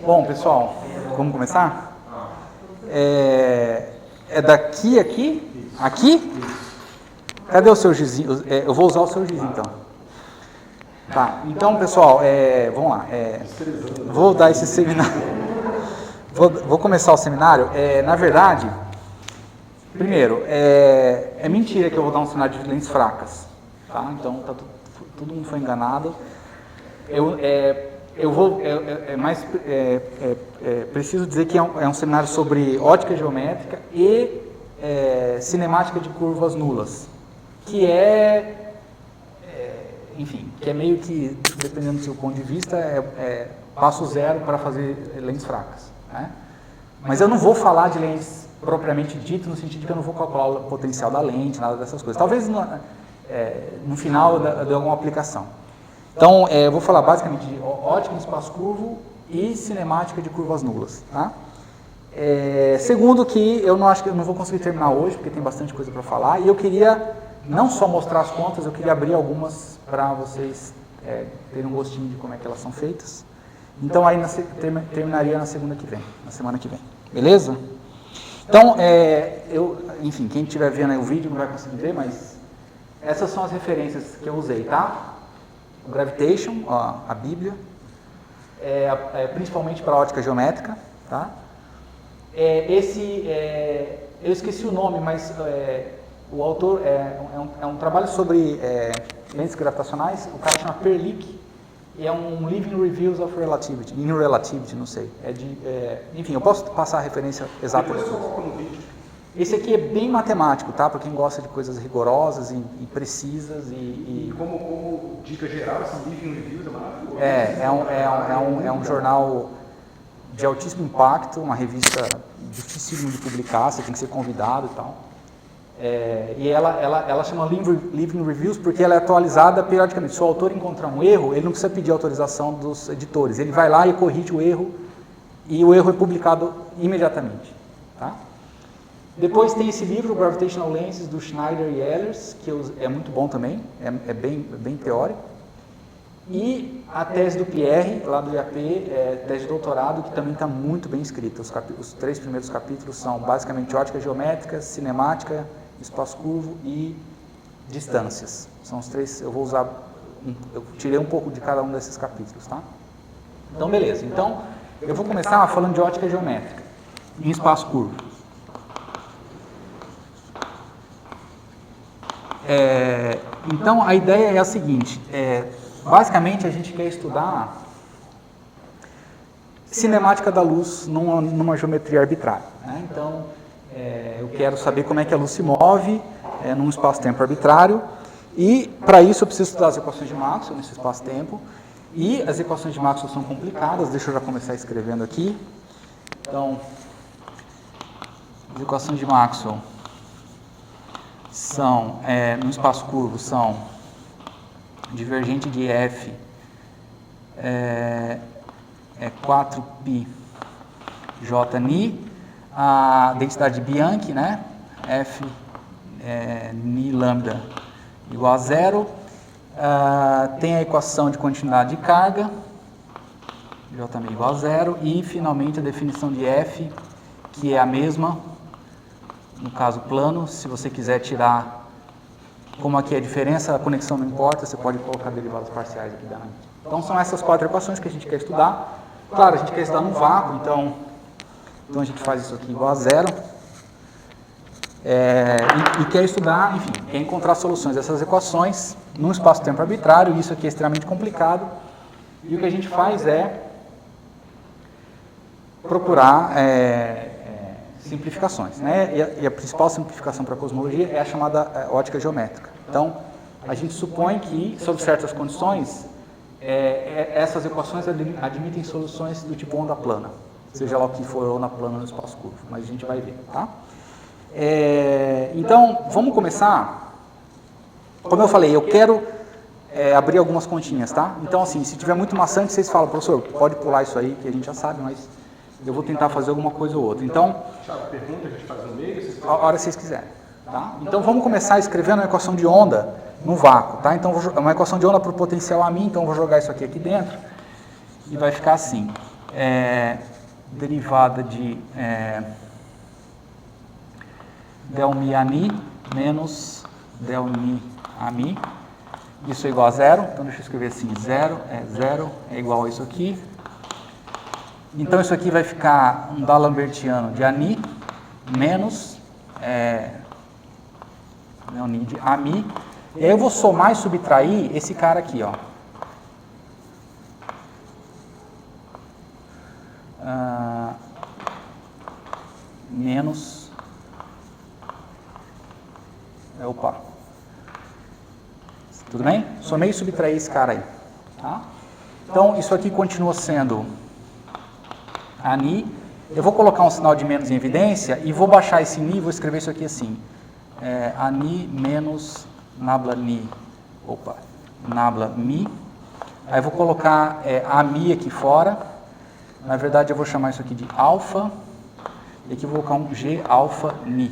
Bom, pessoal, vamos começar? É daqui aqui? Aqui? Cadê o seu gizinho? Eu vou usar o seu gizinho, então. Tá, então, pessoal, vamos lá. Vou dar esse seminário. Vou começar o seminário. Na verdade, primeiro, é mentira que eu vou dar um seminário de lentes fracas. Tá? Então, todo mundo foi enganado. Preciso dizer que é um seminário sobre ótica geométrica e cinemática de curvas nulas, que enfim, que é meio que, dependendo do seu ponto de vista, passo zero para fazer lentes fracas, né? Mas eu não vou falar de lentes propriamente dito, no sentido de que eu não vou calcular o potencial da lente, nada dessas coisas. Talvez no final de alguma aplicação. Então, eu vou falar basicamente de ótica no espaço curvo e cinemática de curvas nulas. Tá? Segundo que eu não vou conseguir terminar hoje, porque tem bastante coisa para falar, e eu queria não só mostrar as contas, eu queria abrir algumas para vocês terem um gostinho de como é que elas são feitas. Então, aí terminaria na semana que vem. Beleza? Então, enfim, quem estiver vendo aí o vídeo não vai conseguir ver, mas essas são as referências que eu usei, tá? O Gravitation, a Bíblia, principalmente para a ótica geométrica, tá? Eu esqueci o nome, mas o autor é um trabalho sobre lentes gravitacionais. O cara chama Perlich, e é um Living Reviews of Relativity, in Relativity, não sei. Enfim, eu posso passar a referência exata. Depois eu coloco no vídeo. Esse aqui é bem matemático, tá? Para quem gosta de coisas rigorosas e precisas e como dica geral, esse Living Reviews é maravilhoso. É um jornal de altíssimo impacto, uma revista dificílima de publicar, você tem que ser convidado e tal. E ela chama Living Reviews porque ela é atualizada periodicamente. Se o autor encontrar um erro, ele não precisa pedir autorização dos editores. Ele vai lá e corrige o erro, e o erro é publicado imediatamente, tá? Depois tem esse livro, Gravitational Lenses, do Schneider e Ehlers, que é muito bom também, é bem teórico. E a tese do Pierre, lá do IAP, tese de doutorado, que também está muito bem escrita. Os 3 primeiros capítulos são basicamente ótica geométrica, cinemática, espaço curvo e distâncias. São os 3, eu tirei um pouco de cada um desses capítulos, tá? Então, beleza. Então, eu vou começar falando de ótica geométrica em espaço curvo. Então, a ideia é a seguinte, basicamente a gente quer estudar cinemática da luz numa geometria arbitrária, né? Então, eu quero saber como é que a luz se move num espaço-tempo arbitrário, e para isso eu preciso estudar as equações de Maxwell nesse espaço-tempo, e as equações de Maxwell são complicadas, deixa eu já começar escrevendo aqui. Então, as equações de Maxwell são, no espaço curvo, são divergente de F 4π Jni, a densidade de Bianchi, né? F ni lambda igual a 0, tem a equação de continuidade de carga, Jmi igual a 0, e finalmente a definição de F, que é a mesma no caso plano. Se você quiser tirar, como aqui a diferença, a conexão não importa, você pode colocar derivadas parciais aqui dentro. Então são essas 4 equações que a gente quer estudar. Claro, a gente quer estudar no vácuo, então a gente faz isso aqui igual a 0. E quer estudar, enfim, quer encontrar soluções dessas equações num espaço-tempo arbitrário. Isso aqui é extremamente complicado. E o que a gente faz é procurar simplificações, né? E a principal simplificação para a cosmologia é a chamada ótica geométrica. Então, a gente supõe que, sob certas condições, essas equações admitem soluções do tipo onda plana, seja lá o que for onda plana no espaço curvo, mas a gente vai ver, tá? Então, vamos começar. Como eu falei, eu quero abrir algumas continhas, tá? Então, assim, se tiver muito maçante, vocês falam, professor, pode pular isso aí, que a gente já sabe, mas eu vou tentar fazer alguma coisa ou outra. Então, pergunta a gente faz no meio, a hora que vocês quiserem, tá? Então, vamos começar escrevendo uma equação de onda no vácuo, tá? Então, uma equação de onda para o potencial a mim, então eu vou jogar isso aqui dentro e vai ficar assim. derivada de del mi ani menos del mi a mi. Isso é igual a zero, então deixa eu escrever assim, zero é igual a isso aqui. Então isso aqui vai ficar um D'Alembertiano de ani menos ani de ami. E aí eu vou somar e subtrair esse cara aqui, ó. Menos opa, tudo bem? Somei e subtraí esse cara aí, tá? Então isso aqui continua sendo ani. Eu vou colocar um sinal de menos em evidência e vou baixar esse ni e vou escrever isso aqui assim, ani menos nabla ni, nabla mi. Aí eu vou colocar ami aqui fora. Na verdade eu vou chamar isso aqui de alfa. E aqui eu vou colocar um G alfa ni.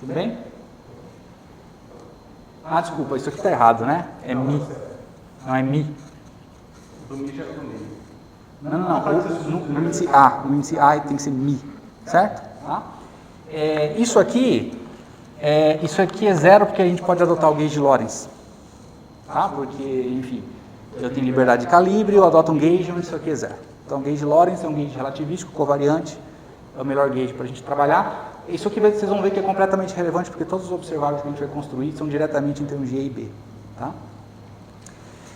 Tudo bem? Ah, desculpa, isso aqui está errado, né? É mi. Não é mi. Do mi já é do meio. Não. No índice A tem que ser mi. Certo? Tá? Isso aqui é zero porque a gente pode adotar o gauge de Lorentz. Tá? Porque, enfim, eu tenho liberdade de calibre, eu adoto um gauge, isso aqui é zero. Então, o gauge de Lorentz é um gauge relativístico, covariante, é o melhor gauge para a gente trabalhar. Isso aqui vocês vão ver que é completamente relevante, porque todos os observáveis que a gente vai construir são diretamente em termos de E e B. Tá?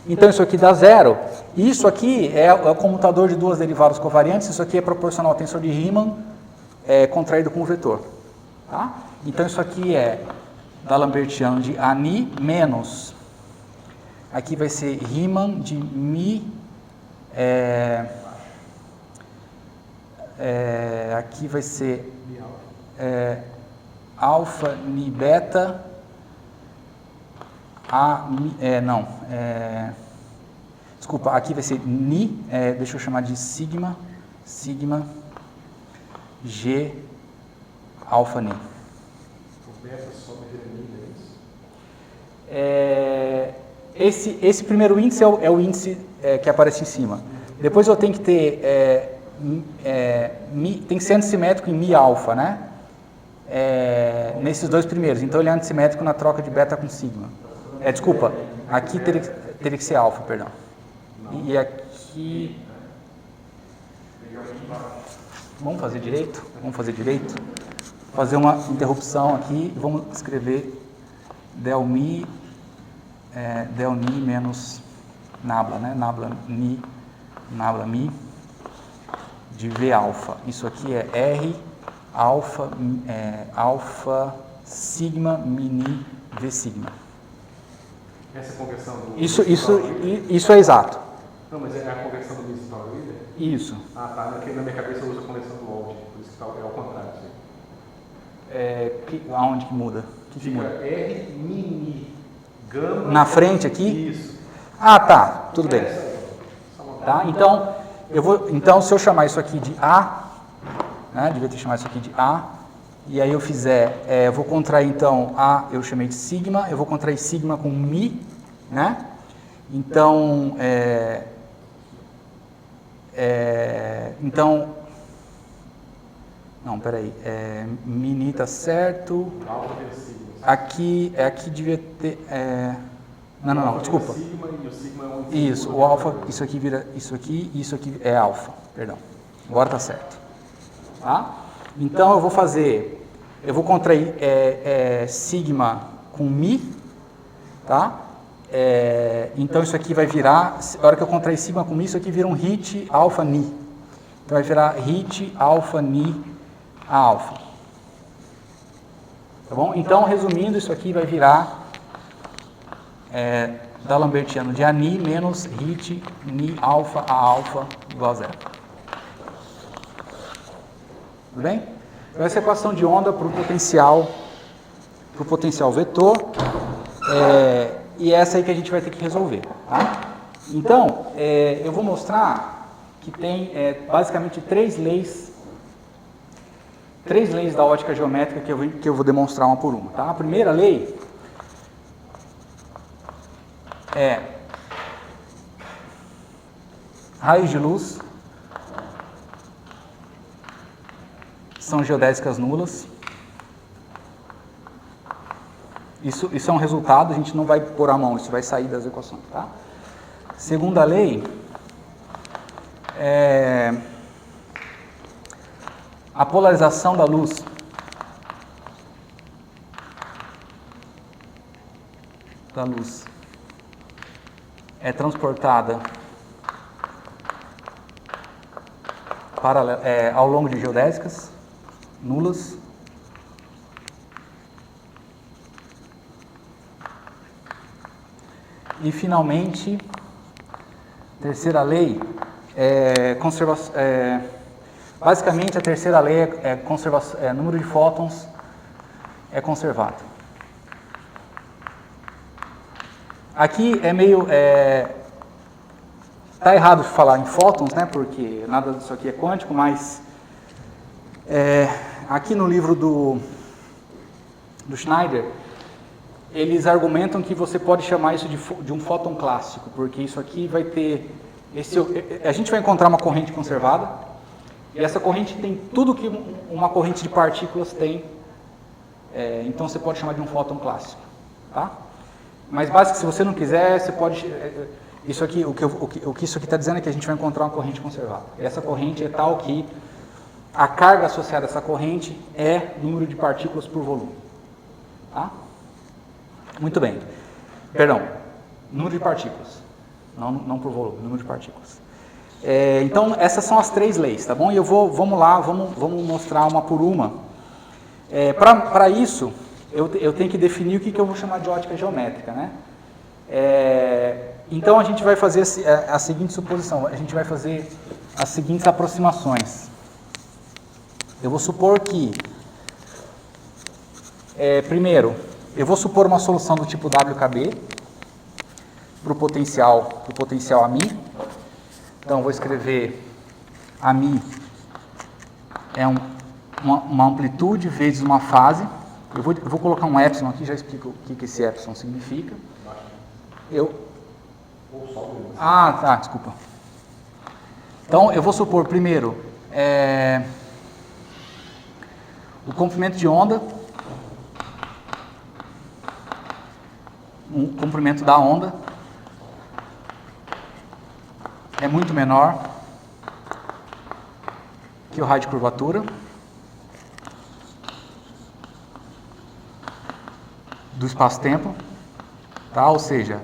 Então, isso aqui dá zero. Isso aqui é o comutador de duas derivadas covariantes, isso aqui é proporcional ao tensor de Riemann contraído com o vetor. Tá? Então, isso aqui é D'Alembertiano de ani menos, aqui vai ser Riemann de mi, aqui vai ser alfa ni beta, desculpa, aqui vai ser ni, deixa eu chamar de sigma G alfa ni. O beta sobe é isso? Esse primeiro índice é o índice que aparece em cima. Depois eu tenho que ter tem que ser antissimétrico em mi alfa, né? Nesses dois primeiros. Então ele é antissimétrico na troca de beta com sigma. Desculpa, aqui teria que ser alfa, perdão. E aqui... Vamos fazer direito? Fazer uma interrupção aqui. Vamos escrever del mi menos nabla, né? Nabla mi de V alfa. Isso aqui é R alfa sigma mini V sigma. Essa é a conversão do... Isso é exato. Não, mas é a conversão do Mistral Reader? Isso. Ah, tá. Porque na minha cabeça eu uso a conversão do Old, por isso que é ao contrário. Aonde que muda? Fica muda? R mini gama... Na frente aqui? Isso. Ah, tá. Tudo bem. Tá? Então, se eu chamar isso aqui de A, né, devia ter chamado isso aqui de A, e aí eu fizer, eu vou contrair então A, eu chamei de sigma, eu vou contrair sigma com mi, né? Então, não, peraí, mini tá certo, aqui devia ter, não, desculpa. Isso, o alfa, isso aqui vira isso aqui, e isso aqui é alfa, perdão. Agora tá certo. Tá? Então eu vou contrair sigma com mi, tá? Então isso aqui vai virar, a hora que eu contrair sigma com mi, isso aqui vira um hit alfa ni. Então vai virar hit alfa ni a alfa. Tá bom? Então, resumindo, isso aqui vai virar D'Alembertiano de ani menos hit ni alfa a alfa igual a zero. Tudo bem? Então, essa é a equação de onda para o potencial vetor. E essa aí que a gente vai ter que resolver. Tá? Então, eu vou mostrar que tem basicamente três leis da ótica geométrica que eu vou demonstrar uma por uma. Tá? A primeira lei é raios de luz são geodésicas nulas. Isso é um resultado, a gente não vai pôr a mão, isso vai sair das equações, tá? Segunda lei, a polarização da luz é transportada ao longo de geodésicas nulas. E, finalmente, terceira lei, basicamente a terceira lei número de fótons é conservado. Aqui é meio... Está errado falar em fótons, né, porque nada disso aqui é quântico, mas aqui no livro do Schneider, eles argumentam que você pode chamar isso de um fóton clássico, porque isso aqui vai ter... a gente vai encontrar uma corrente conservada, e essa corrente tem tudo que uma corrente de partículas tem, então você pode chamar de um fóton clássico, tá? Mas, basicamente, se você não quiser, você pode... Isso aqui, o que isso aqui está dizendo é que a gente vai encontrar uma corrente conservada. E essa corrente é tal que a carga associada a essa corrente é número de partículas por volume. Tá? Muito bem. Perdão, número de partículas. Não por volume, número de partículas. Então, essas são as três leis, tá bom? E vamos lá, vamos mostrar uma por uma. Para isso, eu tenho que definir o que eu vou chamar de ótica geométrica, né? Então, a gente vai fazer a seguinte suposição, a gente vai fazer as seguintes aproximações. Eu vou supor que, primeiro, eu vou supor uma solução do tipo WKB para o potencial AMI. Então, eu vou escrever AMI é uma amplitude vezes uma fase. Eu vou colocar um epsilon aqui, já explico o que esse epsilon significa. Tá, desculpa. Então, eu vou supor primeiro o comprimento de onda, o comprimento da onda é muito menor que o raio de curvatura do espaço-tempo, tá? Ou seja,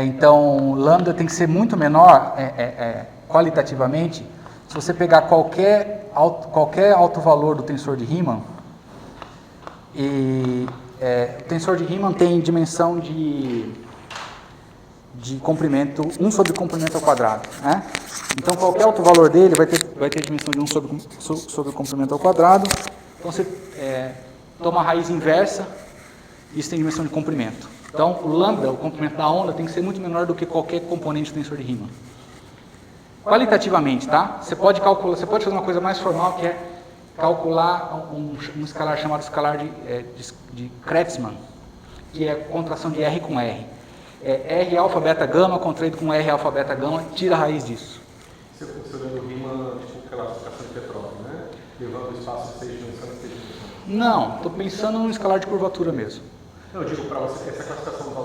então lambda tem que ser muito menor qualitativamente. Se você pegar qualquer alto valor do tensor de Riemann, o tensor de Riemann tem dimensão de comprimento 1 sobre comprimento ao quadrado, né? Então qualquer alto valor dele vai ter dimensão de 1 sobre comprimento ao quadrado. Então você toma a raiz inversa, isso tem dimensão de comprimento. Então o lambda, o comprimento da onda, tem que ser muito menor do que qualquer componente do tensor de Riemann. Qualitativamente, tá? Você pode fazer uma coisa mais formal, que é calcular um escalar chamado escalar de Kreutzmann, que é a contração de R com R. R alfa beta gama contraído com R alfa beta gama, tira a raiz disso. Você lembra o Riemann, tipo aquela associação de Petrov, né? Levando o espaço de 6 dimensões e 6 dimensões. Não, estou pensando num escalar de curvatura mesmo. Não, eu digo para você essa classificação dos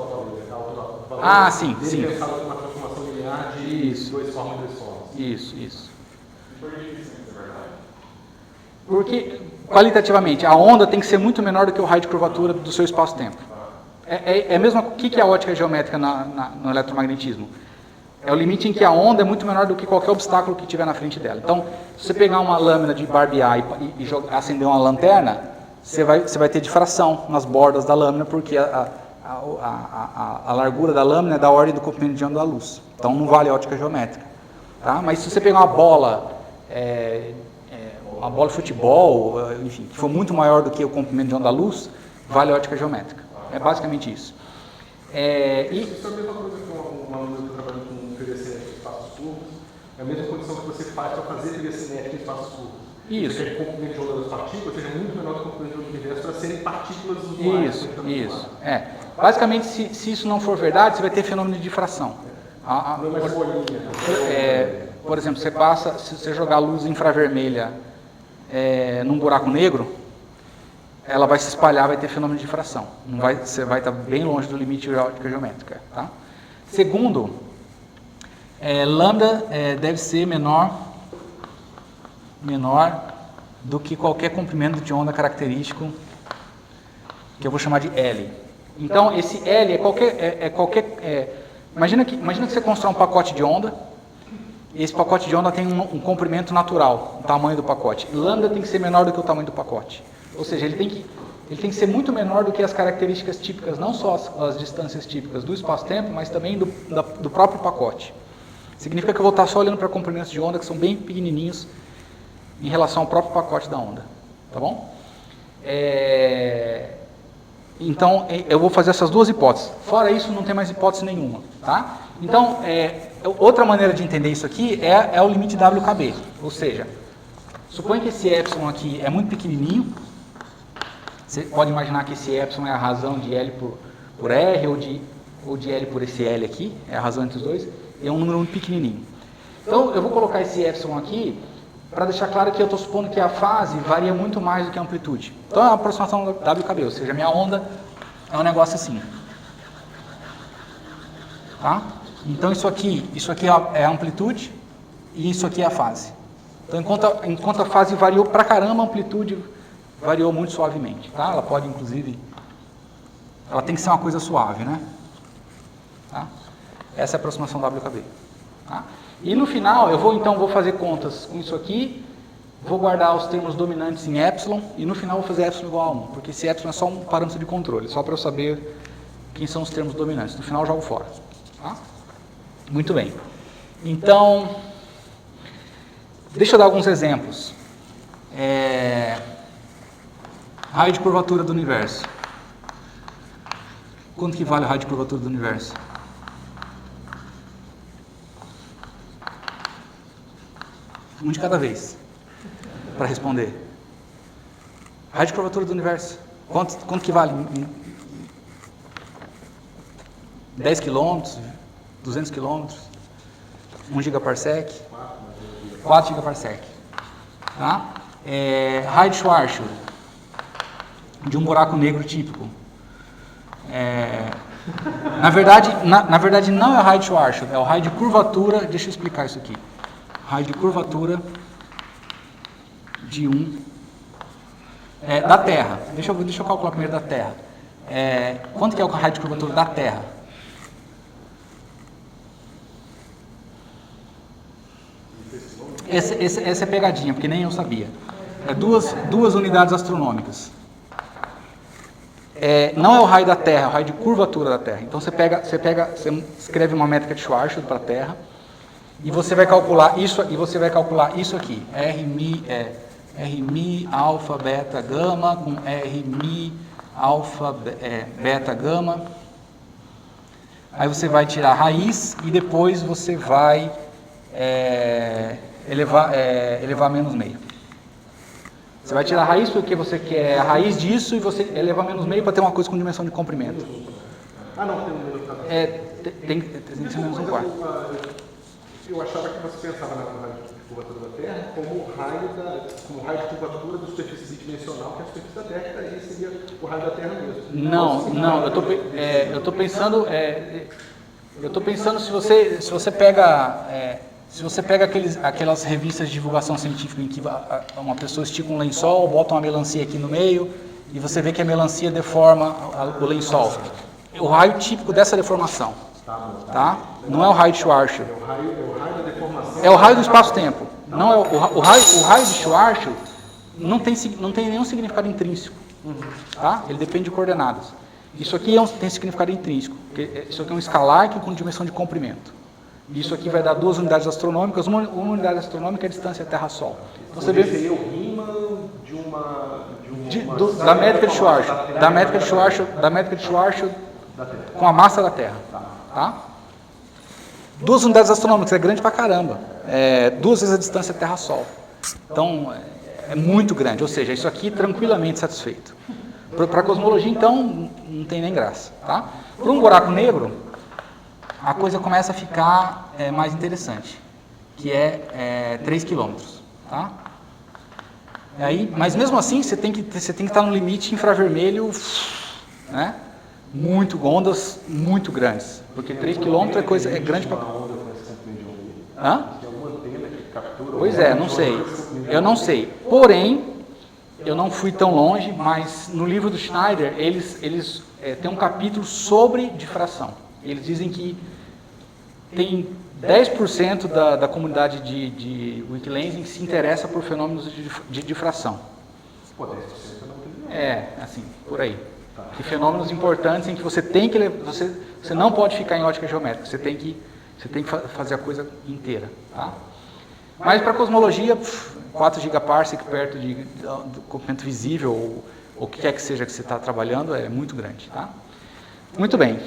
alto valores. Ah, sim, sim. Ele fala de uma transformação linear de duas formas e duas formas. Isso. Porque, qualitativamente, a onda tem que ser muito menor do que o raio de curvatura do seu espaço-tempo. O que é a ótica geométrica no eletromagnetismo? É o limite em que a onda é muito menor do que qualquer obstáculo que tiver na frente dela. Então, se você pegar uma lâmina de barbear e acender uma lanterna, você vai ter difração nas bordas da lâmina, porque a largura da lâmina é da ordem do comprimento de onda da luz. Então, não vale ótica geométrica. Tá? Mas se você pegar uma bola de futebol, enfim, que for muito maior do que o comprimento de onda da luz, vale ótica geométrica. É basicamente isso. Isso é a mesma coisa que uma aluna que está trabalhando com teoria cinética em espaços curtos, é a mesma condição que você faz para fazer teoria cinética em espaços curtos. Isso. Você quer que o comprimento de onda das partículas seja muito menor do que o comprimento de onda do universo para serem partículas usuais. Isso. Basicamente, se isso não for verdade, você vai ter fenômeno de difração. Não é mais bolinha. Por exemplo, se você jogar luz infravermelha num buraco negro, ela vai se espalhar, vai ter fenômeno de difração. Você vai estar bem longe do limite de ótica geométrica. Tá? Segundo, lambda deve ser menor do que qualquer comprimento de onda característico, que eu vou chamar de L. Então, esse L é qualquer... imagina que você constrói um pacote de onda, e esse pacote de onda tem um comprimento natural, o tamanho do pacote. Lambda tem que ser menor do que o tamanho do pacote. Ou seja, ele tem que ser muito menor do que as características típicas, não só as distâncias típicas do espaço-tempo, mas também do próprio pacote. Significa que eu vou estar só olhando para comprimentos de onda que são bem pequenininhos em relação ao próprio pacote da onda. Tá bom? Então, eu vou fazer essas duas hipóteses. Fora isso, não tem mais hipótese nenhuma. Tá? Então, outra maneira de entender isso aqui é o limite WKB. Ou seja, suponha que esse epsilon aqui é muito pequenininho. Você pode imaginar que esse epsilon é a razão de L por R ou de L por esse L aqui. É a razão entre os dois. E é um número muito pequenininho. Então, eu vou colocar esse epsilon aqui para deixar claro que eu estou supondo que a fase varia muito mais do que a amplitude. Então, é uma aproximação WKB, ou seja, a minha onda é um negócio assim. Tá? Então, isso aqui é a amplitude e isso aqui é a fase. Então, enquanto a fase variou pra caramba, a amplitude variou muito suavemente. Tá? Ela pode, inclusive, ela tem que ser uma coisa suave, né? Tá? Essa é a aproximação WKB. Tá? E no final, eu vou fazer contas com isso aqui, vou guardar os termos dominantes em epsilon, e no final vou fazer epsilon igual a 1, porque esse epsilon é só um parâmetro de controle, só para eu saber quem são os termos dominantes. No final eu jogo fora. Tá? Muito bem. Então, deixa eu dar alguns exemplos. Raio de curvatura do universo. Quanto que vale o raio de curvatura do universo? Um de cada vez, para responder. Raio de curvatura do universo. Quanto que vale? 10 km? 200 km? 1 gigaparsec? 4 gigaparsec. Tá? Raio de Schwarzschild de um buraco negro típico. Na verdade não é o raio de Schwarzschild, é o raio de curvatura. Deixa eu explicar isso aqui. Raio de curvatura de da Terra. Deixa eu calcular primeiro da Terra. Quanto que é o raio de curvatura da Terra? Essa é pegadinha, porque nem eu sabia. Duas unidades astronômicas. Não é o raio da Terra, é o raio de curvatura da Terra. Então você escreve uma métrica de Schwarzschild para a Terra. E você vai calcular isso aqui, R mi alfa beta gama com R mi alfa beta gama. Aí você vai tirar a raiz e depois você vai elevar menos meio. Você vai tirar a raiz porque você quer a raiz disso e você elevar menos meio para ter uma coisa com dimensão de comprimento. Ah, não, tem um número que tem que ser menos um quarto. Eu achava que você pensava na raio de curvatura da Terra como raio de curvatura da superfície bidimensional, que é a superfície da Terra, que daí seria o raio da Terra mesmo. Não, eu estou pensando se você pega aquelas revistas de divulgação científica em que uma pessoa estica um lençol, bota uma melancia aqui no meio e você vê que a melancia deforma o lençol. O raio típico dessa deformação. Tá? Não é o raio de Schwarzschild. É o raio da deformação. É o raio do espaço-tempo. Não é o raio de Schwarzschild não tem nenhum significado intrínseco. Tá? Ele depende de coordenadas. Isso aqui tem significado intrínseco. Isso aqui é um escalar com dimensão de comprimento. Isso aqui vai dar 2 unidades astronômicas. Uma unidade astronômica é a distância Terra-Sol. Então, você vê seria o Riemann da métrica de Schwarzschild. Da métrica de Schwarzschild com a massa da Terra. Tá? 2 unidades astronômicas, é grande pra caramba. 2 vezes a distância Terra-Sol. Então, é muito grande. Ou seja, isso aqui tranquilamente satisfeito. Para a cosmologia, então, não tem nem graça. Tá? Para um buraco negro, a coisa começa a ficar mais interessante, que é 3 km. Tá? Aí, mas mesmo assim, você tem que estar no limite infravermelho, né? Muito, ondas muito grandes, porque 3 km é grande para... Hã? Pois é, não sei, eu não sei, porém, eu não fui tão longe, mas no livro do Schneider, eles têm um capítulo sobre difração. Eles dizem que tem 10% da comunidade de Wikilensing que se interessa por fenômenos de difração. Pô, 10% eu não tenho. Assim, por aí. Que fenômenos importantes em que você tem que você não pode ficar em ótica geométrica, você tem que fazer a coisa inteira, tá? Mas para cosmologia, 4 gigaparsec perto do comprimento visível ou o que quer que seja que você está trabalhando é muito grande, tá? Muito bem.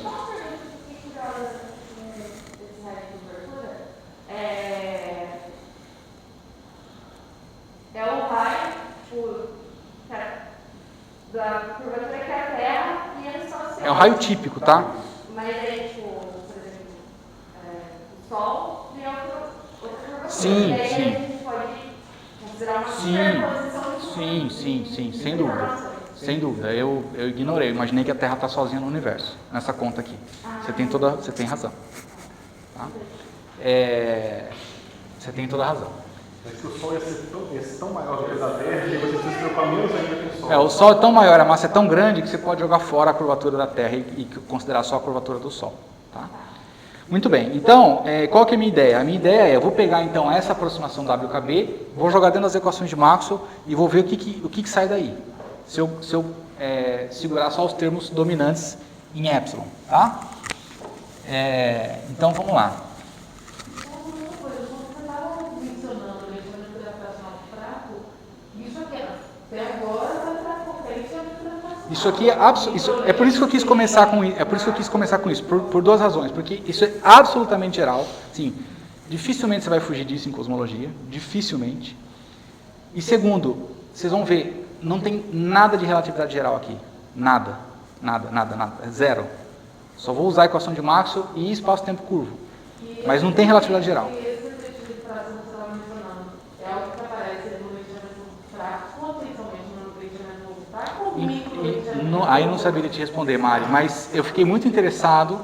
É o raio da curvatura que é a Terra e eles são assim. É o raio típico, tá? Mas aí, tipo, por exemplo, o Sol tem outra curvatura. Sim, e aí sim. a gente pode considerar uma superposição Sim, sem dúvida. Sem dúvida. Eu ignorei, eu imaginei que a Terra está sozinha no universo, nessa conta aqui. Você tem razão. Tá? Você tem toda a razão. Mas que o Sol ia ser tão maior do que o da Terra, e você precisa se preocupar menos ainda com o Sol. O Sol é tão maior, a massa é tão grande que você pode jogar fora a curvatura da Terra e considerar só a curvatura do Sol. Tá? Muito bem, então, qual que é a minha ideia? A minha ideia eu vou pegar então essa aproximação WKB, vou jogar dentro das equações de Maxwell e vou ver o que sai daí. Se eu segurar só os termos dominantes em epsilon, tá? Então vamos lá. Isso aqui é por isso que eu quis começar com isso, por duas razões, porque isso é absolutamente geral, sim, dificilmente você vai fugir disso em cosmologia, dificilmente. E segundo, vocês vão ver, não tem nada de relatividade geral aqui, nada, zero. Só vou usar a equação de Maxwell e espaço-tempo curvo, mas não tem relatividade geral. Aí não saberia te responder, Mari, mas eu fiquei muito interessado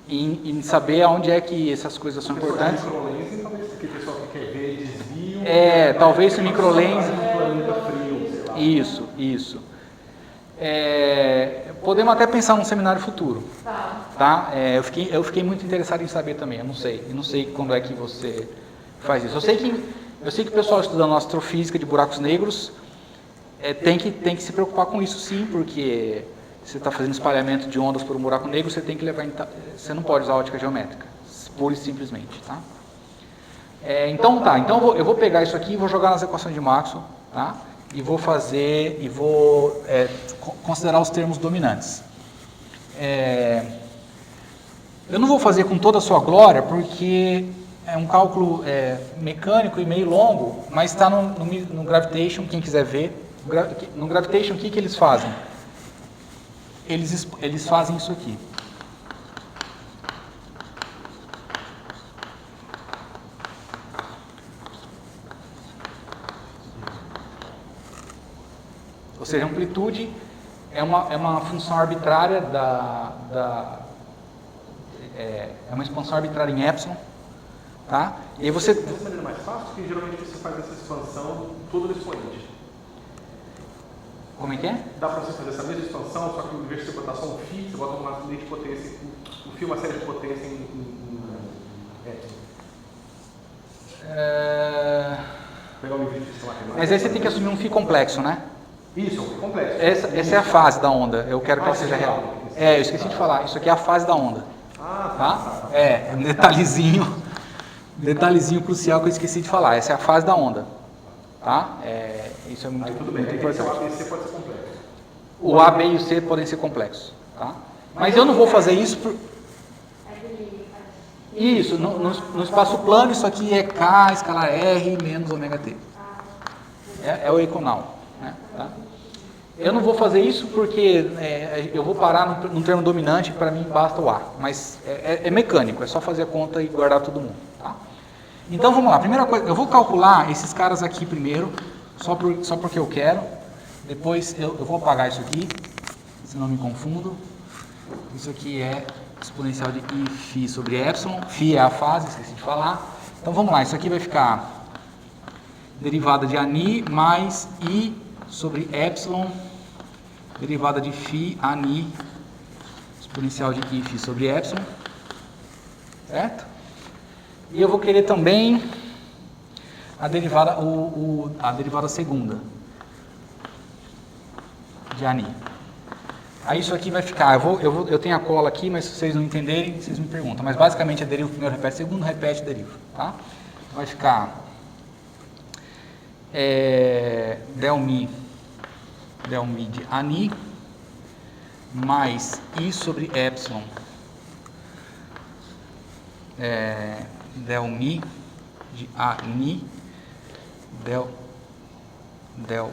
em saber aonde é que essas coisas são importantes. Talvez esse microlensing. Isso. Podemos até pensar num seminário futuro. Tá? Eu fiquei muito interessado em saber também, eu não sei quando é que você faz isso. Eu sei que o pessoal estudando astrofísica de buracos negros tem que se preocupar com isso sim, porque você está fazendo espalhamento de ondas por um buraco negro, você tem que levar você não pode usar ótica geométrica, pura e simplesmente, tá? Então eu vou pegar isso aqui e vou jogar nas equações de Maxwell, tá? E vou considerar os termos dominantes. Eu não vou fazer com toda a sua glória, porque é um cálculo mecânico e meio longo, mas está no Gravitation, quem quiser ver. No Gravitation, o que eles fazem? Eles fazem isso aqui. Ou seja, a amplitude é uma função arbitrária é uma expansão arbitrária em epsilon, tá? E aí você... Essa maneira mais fácil, porque geralmente você faz essa expansão todo no expoente. Como é que é? Dá para você fazer essa mesma expansão, só que em vez de você botar só um φ, você bota um máximo de potência, um φ uma série de potência em epsilon. Pegar o livro de física matemática. Mas aí você tem que assumir um φ complexo, né? Isso, um φ complexo. Essa é a fase da onda, eu quero que ela seja real. Eu esqueci de falar, isso aqui é a fase da onda. Tá? Um detalhezinho crucial que eu esqueci de falar, essa é a fase da onda. Tá? Isso é muito importante. O A, B e C pode ser complexo. O A, B e o C podem ser complexos. Tá? Mas eu não vou fazer isso por... Isso, no espaço plano, isso aqui é K escalar R menos ômega T. É o econal. Né? Tá? Eu não vou fazer isso porque eu vou parar num termo dominante, para mim basta o A. Mas é mecânico, é só fazer a conta e guardar todo mundo. Tá? Então vamos lá, primeira coisa, eu vou calcular esses caras aqui primeiro, só porque eu quero. Depois eu vou apagar isso aqui, se não me confundo. Isso aqui é exponencial de I φ sobre epsilon. Φ é a fase, esqueci de falar. Então vamos lá, isso aqui vai ficar derivada de ani mais I sobre epsilon, derivada de φ ani, exponencial de I φ sobre epsilon. Certo? E eu vou querer também a derivada, a derivada segunda de ani. Aí isso aqui vai ficar, eu tenho a cola aqui, mas se vocês não entenderem, vocês me perguntam. Mas basicamente é deriva primeiro, repete segundo, repete, deriva. Tá? Vai ficar del mi de ani mais I sobre epsilon del mi de ani del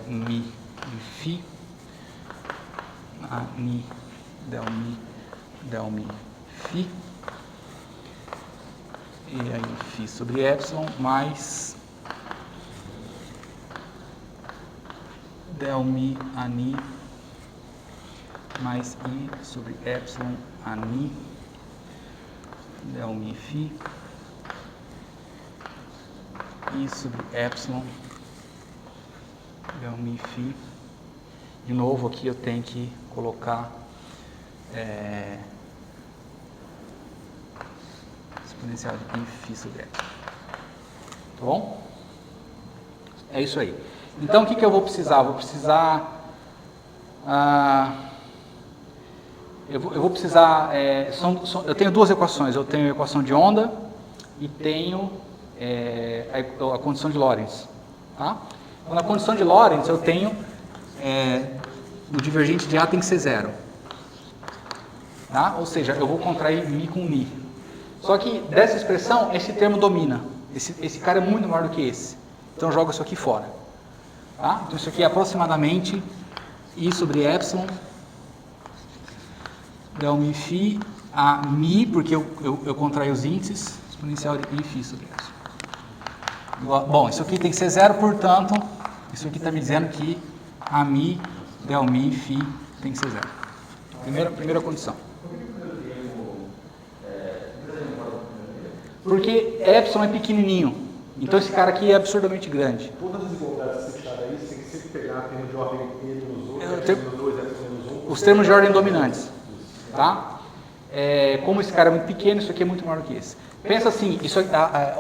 mi de φ ani del mi φ e aí φ sobre epsilon mais del mi ani mais I sobre epsilon ani del mi φ I sobre epsilon del mi φ. De novo aqui eu tenho que colocar exponencial de I φ sobre epsilon. Tá bom? É isso aí. Então o que eu vou precisar? Vou precisar eu vou precisar eu tenho duas equações. Eu tenho a equação de onda e tenho a condição de Lorentz. Tá? Então, na condição de Lorentz eu tenho o divergente de A tem que ser zero. Tá? Ou seja, eu vou contrair mi com mi. Só que dessa expressão, esse termo domina. Esse cara é muito maior do que esse. Então eu jogo isso aqui fora. Tá? Então isso aqui é aproximadamente I sobre epsilon del mi φ a mi, porque eu contraio os índices, exponencial de I φ sobre epsilon. Bom, isso aqui tem que ser zero, portanto, isso aqui está me dizendo que a mi del mi φ tem que ser zero. Primeira condição. Porque epsilon é pequenininho. Então esse cara aqui é absurdamente grande. Todas as desigualdades que você tirar aí, você tem que sempre pegar termos de ordem N menos 1, menos 2, menos 1. Os termos de ordem dominantes. Tá? Como esse cara é muito pequeno, isso aqui é muito maior do que esse. Pensa assim,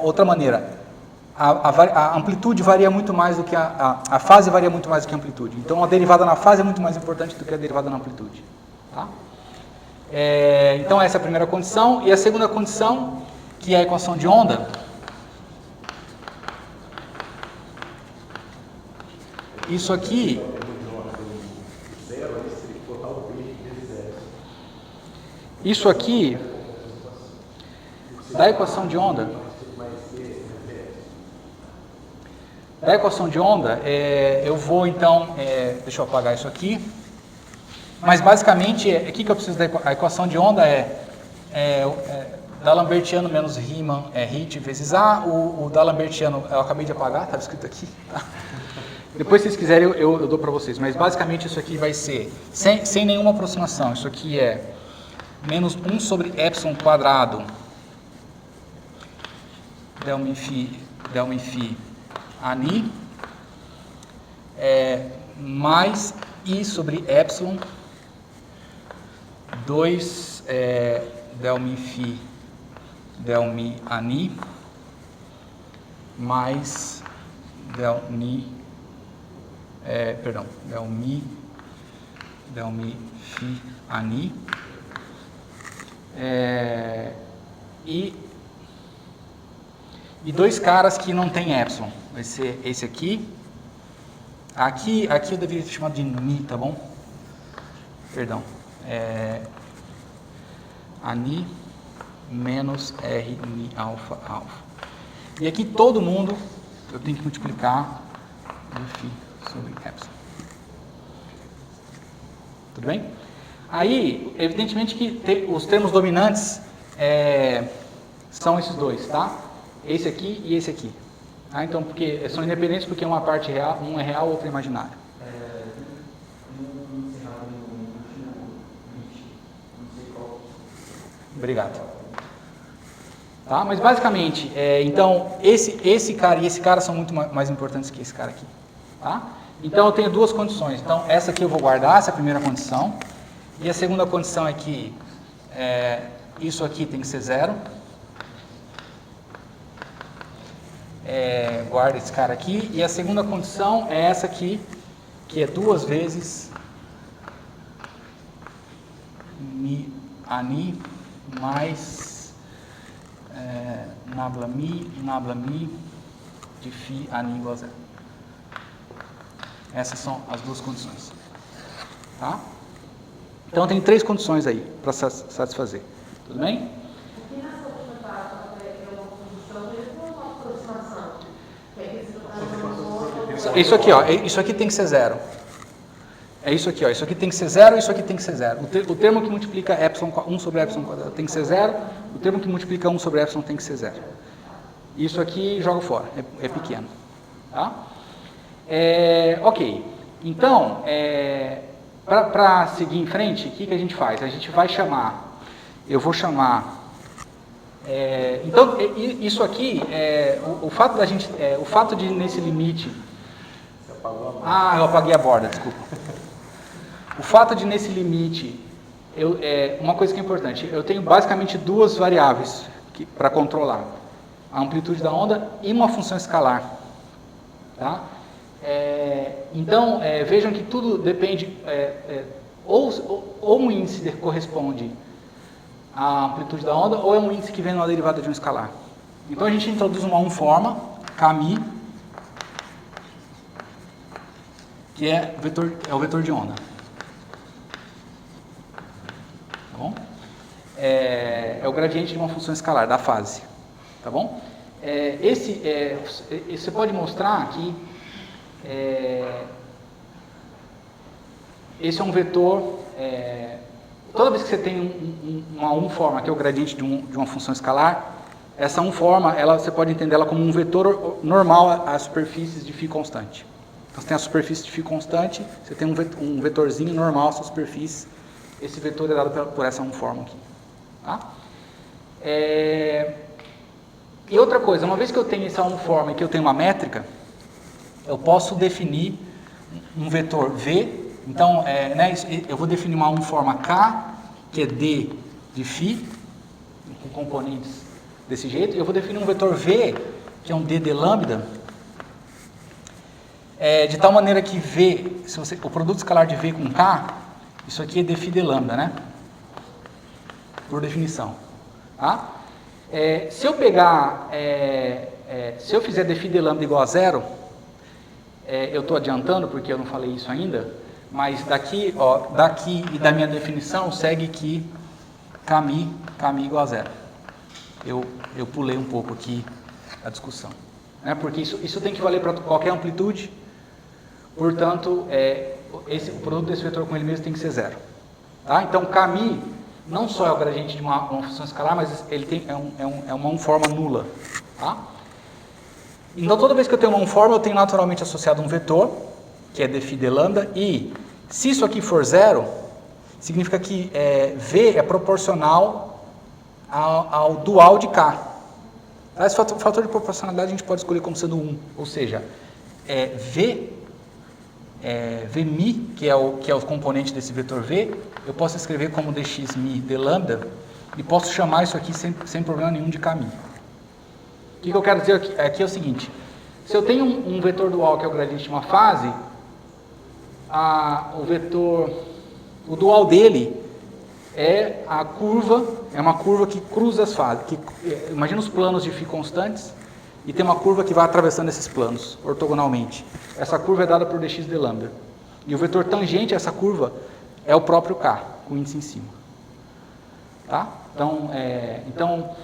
outra maneira. A amplitude varia muito mais do que a fase varia muito mais do que a amplitude. Então a derivada na fase é muito mais importante do que a derivada na amplitude. Tá? Então essa é a primeira condição. E a segunda condição, que é a equação de onda. Isso aqui da equação de onda, eu vou então, deixa eu apagar isso aqui, mas basicamente, o que eu preciso a equação de onda D'Alembertiano menos Riemann é Hit vezes A, o D'Alembertiano eu acabei de apagar, estava escrito aqui, tá? Depois, se vocês quiserem, eu dou para vocês. Mas, basicamente, isso aqui vai ser, sem nenhuma aproximação, isso aqui é menos 1 sobre epsilon quadrado del mi φ ani mais I sobre epsilon 2 del mi φ del mi ani mais del mi del mi φ ani e dois caras que não tem epsilon. Vai ser esse aqui. Aqui eu deveria ter chamado de ni, tá bom? Perdão. Ani menos R ni alfa alfa. E aqui todo mundo eu tenho que multiplicar φ sobre epsilon. Tudo bem? Aí, evidentemente que os termos dominantes são esses dois, tá? Esse aqui e esse aqui. Ah, então, porque são independentes porque uma parte real, um é real, outro é imaginário. Obrigado. Tá? Mas basicamente, então, esse cara e esse cara são muito mais importantes que esse cara aqui. Tá? Então eu tenho duas condições. Então essa aqui eu vou guardar, essa é a primeira condição. E a segunda condição é que isso aqui tem que ser zero. Guarda esse cara aqui. E a segunda condição é essa aqui, que é 2 vezes ani mais nabla mi de φ ani igual a zero. Essas são as duas condições. Tá? Então tem 3 condições aí para satisfazer. Tudo bem? Aqui nessa última etapa, é uma condição mesmo ou uma aproximação? Que é que esse não Isso aqui, ó, isso aqui tem que ser zero. É isso aqui, ó, isso aqui tem que ser zero, isso aqui tem que ser zero. O termo que multiplica epsilon, 1 sobre epsilon quadrado tem que ser zero, o termo que multiplica 1 sobre epsilon tem que ser zero. Isso aqui joga fora, é pequeno. Tá? Ok, então, para seguir em frente, o que a gente faz? A gente vai chamar, eu vou chamar, então, isso aqui, o fato de nesse limite, eu apaguei a borda, desculpa. O fato de nesse limite, uma coisa que é importante, eu tenho basicamente 2 variáveis para controlar, a amplitude da onda e uma função escalar. Tá? Então, vejam que tudo depende, ou um índice corresponde à amplitude da onda, ou é um índice que vem numa derivada de um escalar. Então a gente introduz uma forma, Kami, que é o vetor de onda. Tá bom? É o gradiente de uma função escalar, da fase. Tá bom? Você pode mostrar que esse é um vetor, toda vez que você tem uma forma, que é o gradiente de uma função escalar, essa forma, você pode entender ela como um vetor normal a superfícies de φ constante. Então você tem a superfície de φ constante, você tem um vetorzinho normal a sua superfície, esse vetor é dado por essa forma aqui. Tá? E outra coisa, uma vez que eu tenho essa forma e que eu tenho uma métrica, eu posso definir um vetor V. Então, eu vou definir uma forma K, que é D de φ, com componentes desse jeito, e eu vou definir um vetor V, que é um D de lambda, de tal maneira que V, o produto escalar de V com K, isso aqui é d φ de lambda, né? Por definição. Tá? Se eu pegar, se eu fizer d φ de lambda igual a zero, eu estou adiantando porque eu não falei isso ainda, mas daqui e da minha definição segue que Kami igual a zero. Eu pulei um pouco aqui a discussão, né? Porque isso tem que valer para qualquer amplitude, portanto, o produto desse vetor com ele mesmo tem que ser zero. Tá? Então, Kami não só é o gradiente de uma função escalar, mas ele é uma forma nula. Tá? Então, toda vez que eu tenho uma forma, eu tenho naturalmente associado um vetor, que é d φ de lambda, e se isso aqui for zero, significa que V é proporcional ao dual de K. Tá? Esse fator de proporcionalidade a gente pode escolher como sendo 1, ou seja, Vmi, que é o componente desse vetor V, eu posso escrever como dx mi de lambda, e posso chamar isso aqui sem problema nenhum de Kami. O que eu quero dizer aqui é o seguinte: se eu tenho um vetor dual que é o gradiente de uma fase, o dual dele é uma curva que cruza as fases. Imagina os planos de φ constantes e tem uma curva que vai atravessando esses planos ortogonalmente. Essa curva é dada por dx de lambda. E o vetor tangente a essa curva é o próprio K, com o índice em cima. Tá? Então,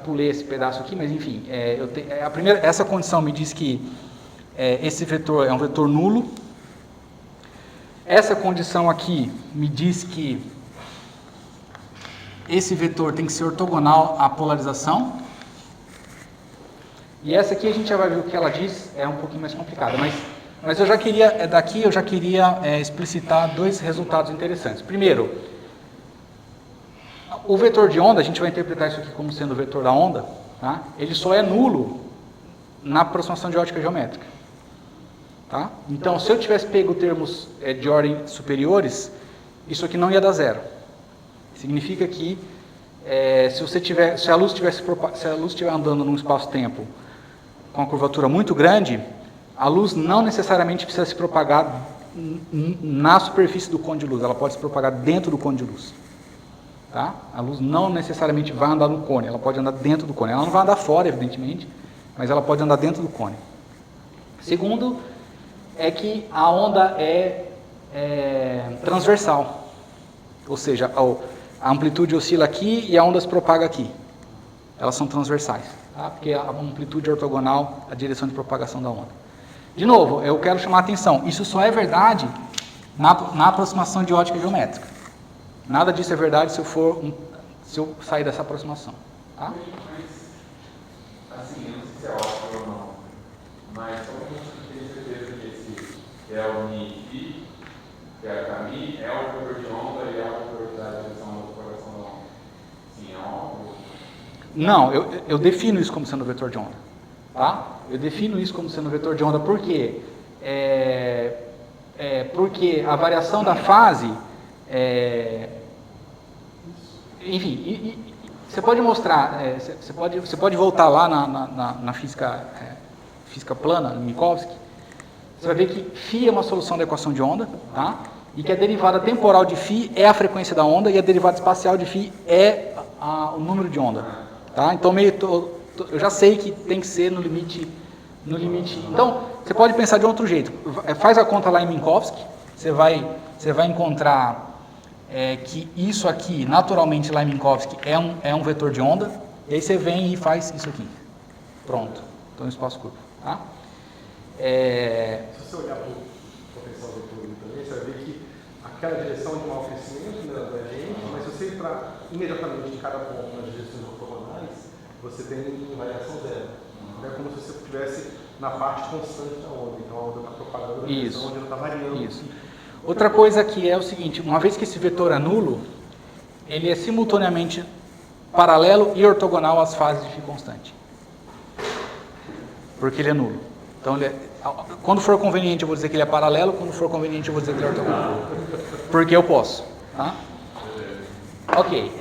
pulei esse pedaço aqui, mas enfim, essa condição me diz que esse vetor é um vetor nulo. Essa condição aqui me diz que esse vetor tem que ser ortogonal à polarização. E essa aqui a gente já vai ver o que ela diz, é um pouquinho mais complicada, mas eu já queria, daqui eu já queria explicitar dois resultados interessantes. Primeiro, o vetor de onda, a gente vai interpretar isso aqui como sendo o vetor da onda, tá? Ele só é nulo na aproximação de ótica geométrica. Tá? Então, se eu tivesse pego termos de ordem superiores, isso aqui não ia dar zero. Significa que se a luz estiver andando num espaço-tempo com uma curvatura muito grande, a luz não necessariamente precisa se propagar na superfície do cone de luz, ela pode se propagar dentro do cone de luz. Tá? A luz não necessariamente vai andar no cone, ela pode andar dentro do cone. Ela não vai andar fora, evidentemente, mas ela pode andar dentro do cone. Segundo, é que a onda é transversal, ou seja, a amplitude oscila aqui e a onda se propaga aqui. Elas são transversais, tá? Porque a amplitude é ortogonal à direção de propagação da onda. De novo, eu quero chamar a atenção, isso só é verdade na aproximação de ótica geométrica. Nada disso é verdade se eu sair dessa aproximação. Tá? Assim, eu não sei se é óbvio ou não, mas como a gente tem certeza que esse del mi phi, que é a mi, é o vetor de onda e é o vetor da direção da propagação da onda? Sim, é óbvio? Não, eu defino isso como sendo vetor de onda. Tá? Eu defino isso como sendo vetor de onda porque porque a variação da fase enfim, você pode mostrar, você pode voltar lá na física plana, no Minkowski, você vai ver que φ é uma solução da equação de onda, tá? E que a derivada temporal de φ é a frequência da onda e a derivada espacial de φ é o número de onda. Tá? Então eu já sei que tem que ser no limite. Então, você pode pensar de outro jeito. Faz a conta lá em Minkowski, você vai encontrar que isso aqui, naturalmente lá em Minkowski, é um vetor de onda, e aí você vem e faz isso aqui. Pronto. Então, espaço curvo. Tá? Se você olhar para o potencial vetor também, você vai ver que aquela direção de maior crescimento da gente, mas se você entrar imediatamente em cada ponto nas direções ortogonais, você tem variação zero. É como se você estivesse na parte constante da onda. Então a onda está propagando na direção onde ela está variando. Isso. Outra coisa que é o seguinte, uma vez que esse vetor é nulo, ele é simultaneamente paralelo e ortogonal às fases de φ constante. Porque ele é nulo. Então, quando for conveniente eu vou dizer que ele é paralelo, quando for conveniente eu vou dizer que ele é ortogonal. Porque eu posso. Tá? Ok,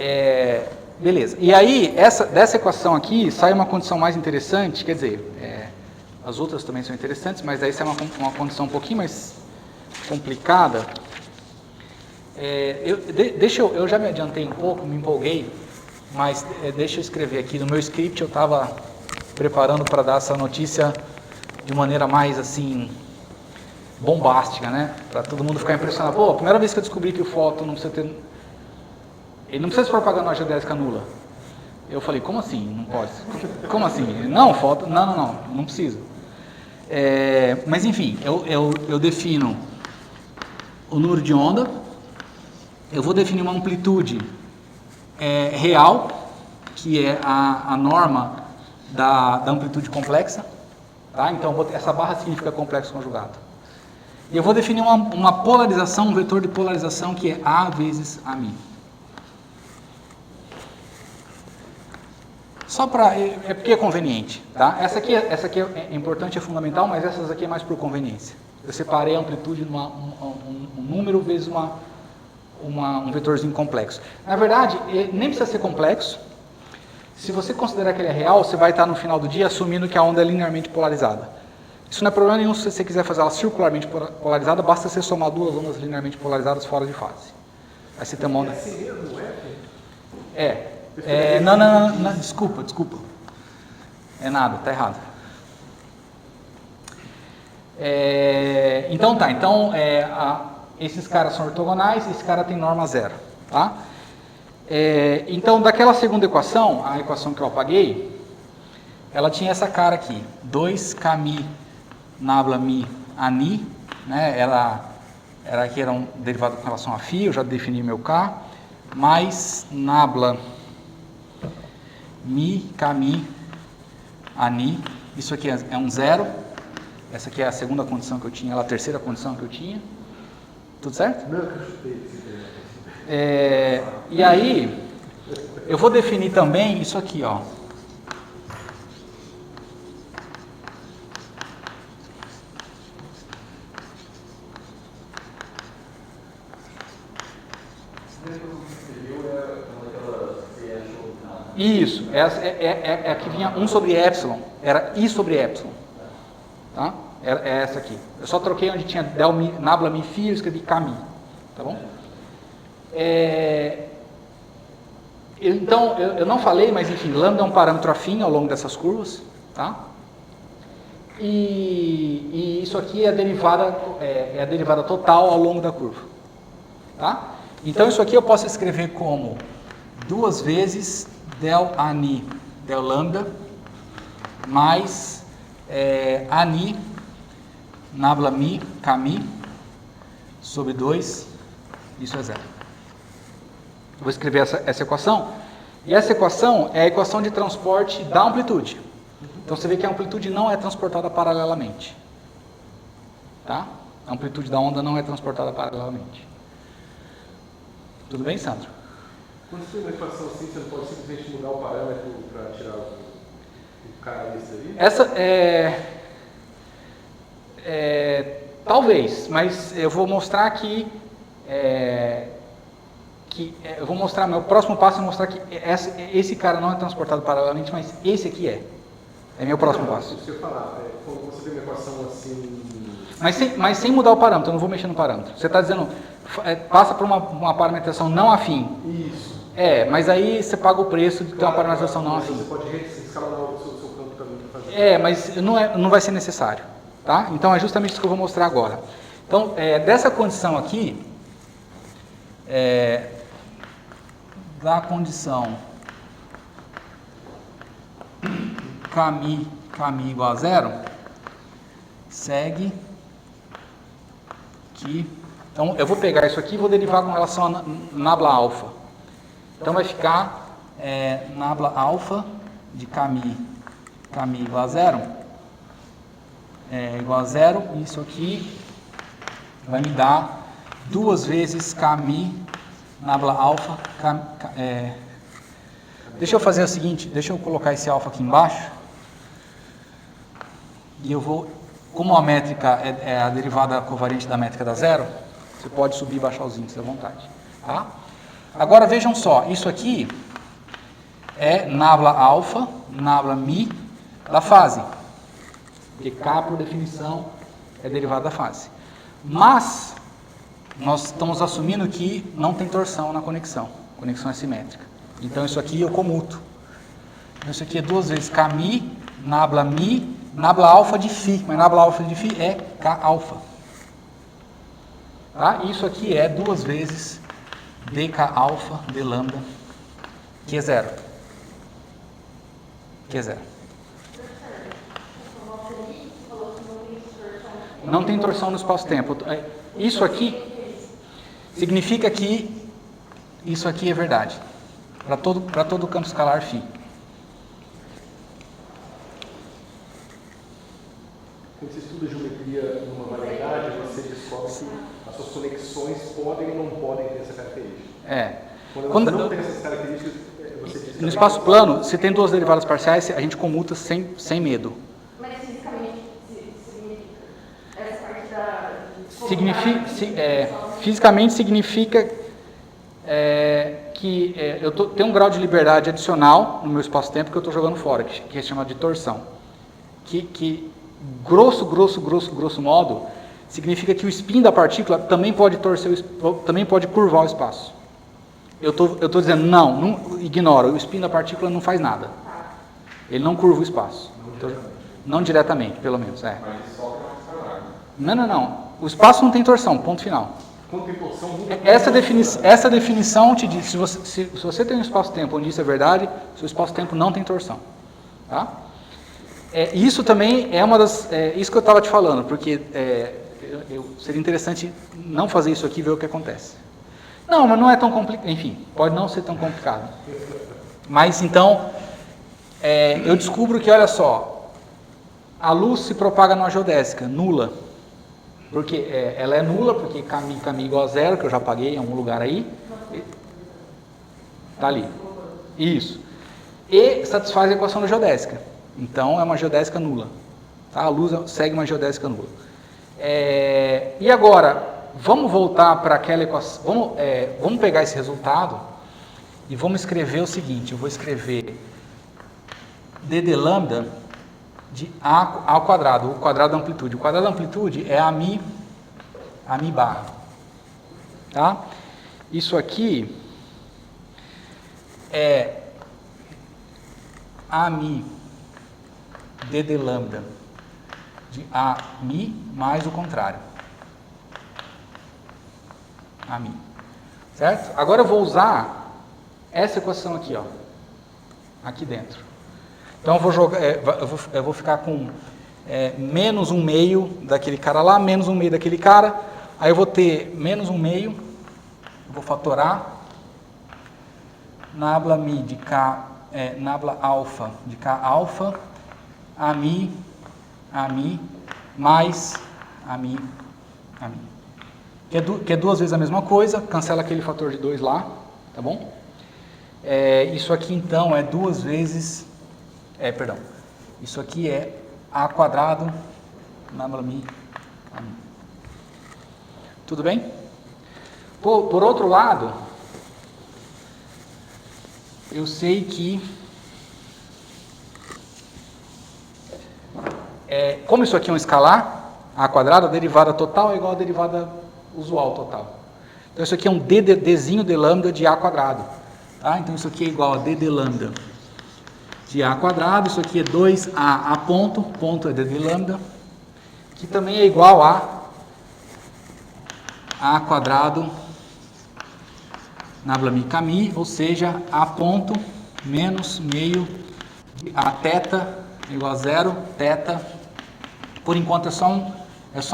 beleza. E aí, dessa equação aqui, sai uma condição mais interessante, quer dizer, as outras também são interessantes, mas aí sai uma condição um pouquinho mais complicada. Eu já me adiantei um pouco, me empolguei, mas deixa eu escrever aqui. No meu script eu estava preparando para dar essa notícia de maneira mais, assim, bombástica, né? Para todo mundo ficar impressionado. Pô, a primeira vez que eu descobri que o fóton não precisa ter... Ele não precisa se propagar na geodésica nula. Eu falei, como assim? Não pode. Como assim? Não, fóton... Não precisa. Mas, enfim, eu defino o número de onda, eu vou definir uma amplitude real, que é a norma da amplitude complexa, tá? Então, essa barra significa complexo conjugado. E eu vou definir uma polarização, um vetor de polarização que é A vezes AμI. Só para... porque é conveniente, tá? Essa aqui é importante, é fundamental, mas essas aqui é mais por conveniência. Eu separei a amplitude num número vezes um vetorzinho complexo. Na verdade, nem precisa ser complexo. Se você considerar que ele é real, você vai estar no final do dia assumindo que a onda é linearmente polarizada. Isso não é problema nenhum se você quiser fazer ela circularmente polarizada, basta você somar duas ondas linearmente polarizadas fora de fase. Aí você tem uma onda... É assim mesmo, não é? Não, desculpa. É nada, tá errado. Então esses caras são ortogonais, esse cara tem norma zero, tá? Então, daquela segunda equação, a equação que eu apaguei, ela tinha essa cara aqui, 2kmi nabla mi ani, né? Aqui era um derivado com relação a φ, eu já defini meu k, mais nabla mi kmi ani Isso aqui é um 0. Essa aqui é a segunda condição que eu tinha, a terceira condição que eu tinha. Tudo certo? Não, eu chutei. E aí, eu vou definir também isso aqui, ó. Isso, é que vinha 1 sobre epsilon, era I sobre epsilon, tá? É essa aqui. Eu só troquei onde tinha del mi, nabla mi phi, eu escrevi kmi, tá bom? Então, eu não falei, mas enfim, lambda é um parâmetro afim ao longo dessas curvas, tá? E isso aqui é a derivada total ao longo da curva, tá? Então, isso aqui eu posso escrever como 2 vezes del ani del lambda mais ani nabla mi kmi sobre 2, isso é 0. Eu vou escrever essa equação, e essa equação é a equação de transporte da amplitude. Então você vê que a amplitude não é transportada paralelamente, tá? A amplitude da onda não é transportada paralelamente. Tudo bem, Sandro? Quando você tem uma equação assim, você não pode simplesmente mudar o parâmetro para tirar o cara desse ali? Essa talvez, mas eu vou mostrar aqui eu vou mostrar, meu próximo passo é mostrar que esse cara não é transportado paralelamente, mas esse aqui é meu próximo passo. Se eu falar, quando você tem uma equação assim... Mas sem mudar o parâmetro, eu não vou mexer no parâmetro. Você está dizendo, passa por uma parametrização não afim. Isso. Mas aí você paga o preço de ter uma parametrização não afim. Você pode escalar o seu campo também para fazer. Mas não vai ser necessário, tá? Então é justamente isso que eu vou mostrar agora. Então, dessa condição aqui, da condição kmi igual a 0, segue que... Então, eu vou pegar isso aqui e vou derivar com relação a nabla alfa. Então, vai ficar nabla alfa de kmi igual a 0, igual a 0, e isso aqui vai me dar 2 vezes kmi nabla alfa. Deixa eu fazer o seguinte, deixa eu colocar esse alfa aqui embaixo, e eu vou, como a métrica é a derivada covariante da métrica da 0, você pode subir e baixar os índices à vontade, tá? Agora vejam só, isso aqui é nabla alfa, nabla mi da fase, porque K, por definição, é derivada da fase. Mas nós estamos assumindo que não tem torção na conexão é simétrica. Então isso aqui eu comuto. Então, isso aqui é 2 vezes kmi, nabla mi, nabla alfa de φ, mas nabla alfa de φ é K alfa. Tá? Isso aqui é 2 vezes dk alfa de lambda, que é 0. Não tem torção no espaço-tempo. Isso aqui significa que isso aqui é verdade. Para todo campo escalar φ. Quando você estuda geometria numa variedade, você descobre que as suas conexões podem ou não podem ter essa característica. Quando elas não têm essas características, você diz que... No espaço plano, se tem 2 derivadas parciais, a gente comuta sem medo. Mas fisicamente significa essa parte da... Fisicamente significa que eu tenho um grau de liberdade adicional no meu espaço-tempo que eu estou jogando fora, que é chamado de torção. Que grosso modo, significa que o spin da partícula também pode também pode curvar o espaço. Eu estou dizendo, não, ignora, o spin da partícula não faz nada. Ele não curva o espaço. Não diretamente, pelo menos. Mas só para Não. O espaço não tem torção, ponto final. Quando tem torção, nunca tem Essa definição te diz, se você tem um espaço-tempo onde isso é verdade, seu espaço-tempo não tem torção. Tá? Isso também é uma das... isso que eu estava te falando, porque seria interessante não fazer isso aqui e ver o que acontece. Não, mas não é tão complicado. Enfim, pode não ser tão complicado. Mas então, eu descubro que, olha só, A luz se propaga numa geodésica, nula. Porque ela é nula, porque caminho igual a zero, que eu já apaguei em algum lugar aí. Está ali. Isso. E satisfaz a equação da geodésica. Então é uma geodésica nula. Tá? A luz segue uma geodésica nula. E agora, vamos voltar para aquela equação. Vamos pegar esse resultado e vamos escrever o seguinte. Eu vou escrever d de lambda de A ao quadrado, o quadrado da amplitude. O quadrado da amplitude é a mi barra. Tá? Isso aqui é a mi d de lambda de a mi mais o contrário. A mi. Certo? Agora eu vou usar essa equação aqui, ó, aqui dentro. Então eu vou jogar, eu vou ficar com menos 1 meio daquele cara lá, menos 1 meio daquele cara. Aí eu vou ter menos 1 meio, vou fatorar nabla mi de k, nabla alfa de k alfa, a mi mais a mi. Que é duas vezes a mesma coisa, cancela aquele fator de 2 lá, tá bom? Isso aqui então é 2 vezes... Isso aqui é a quadrado nabla mi a mi. Tudo bem? Por outro lado, eu sei que como isso aqui é um escalar, a quadrado, a derivada total é igual à derivada usual total. Então isso aqui é um dzinho de lambda de a quadrado. Tá? Então isso aqui é igual a d de lambda de a quadrado, isso aqui é 2a ponto é d de lambda, que também é igual a quadrado nabla mi k mi, ou seja, a ponto menos meio de a θ igual a 0, θ, por enquanto é só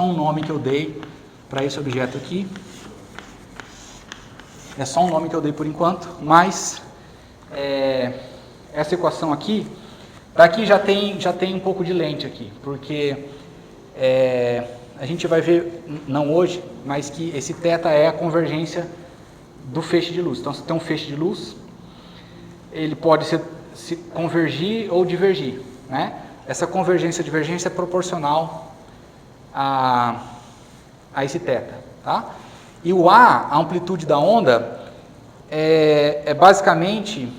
um nome que eu dei para esse objeto aqui, é só um nome que eu dei por enquanto, mas essa equação aqui, daqui já tem um pouco de lente aqui, porque a gente vai ver, não hoje, mas que esse θ é a convergência do feixe de luz. Então, se tem um feixe de luz, ele pode se convergir ou divergir, né? Essa convergência e divergência é proporcional a esse θ, tá? E o A, a amplitude da onda, é basicamente...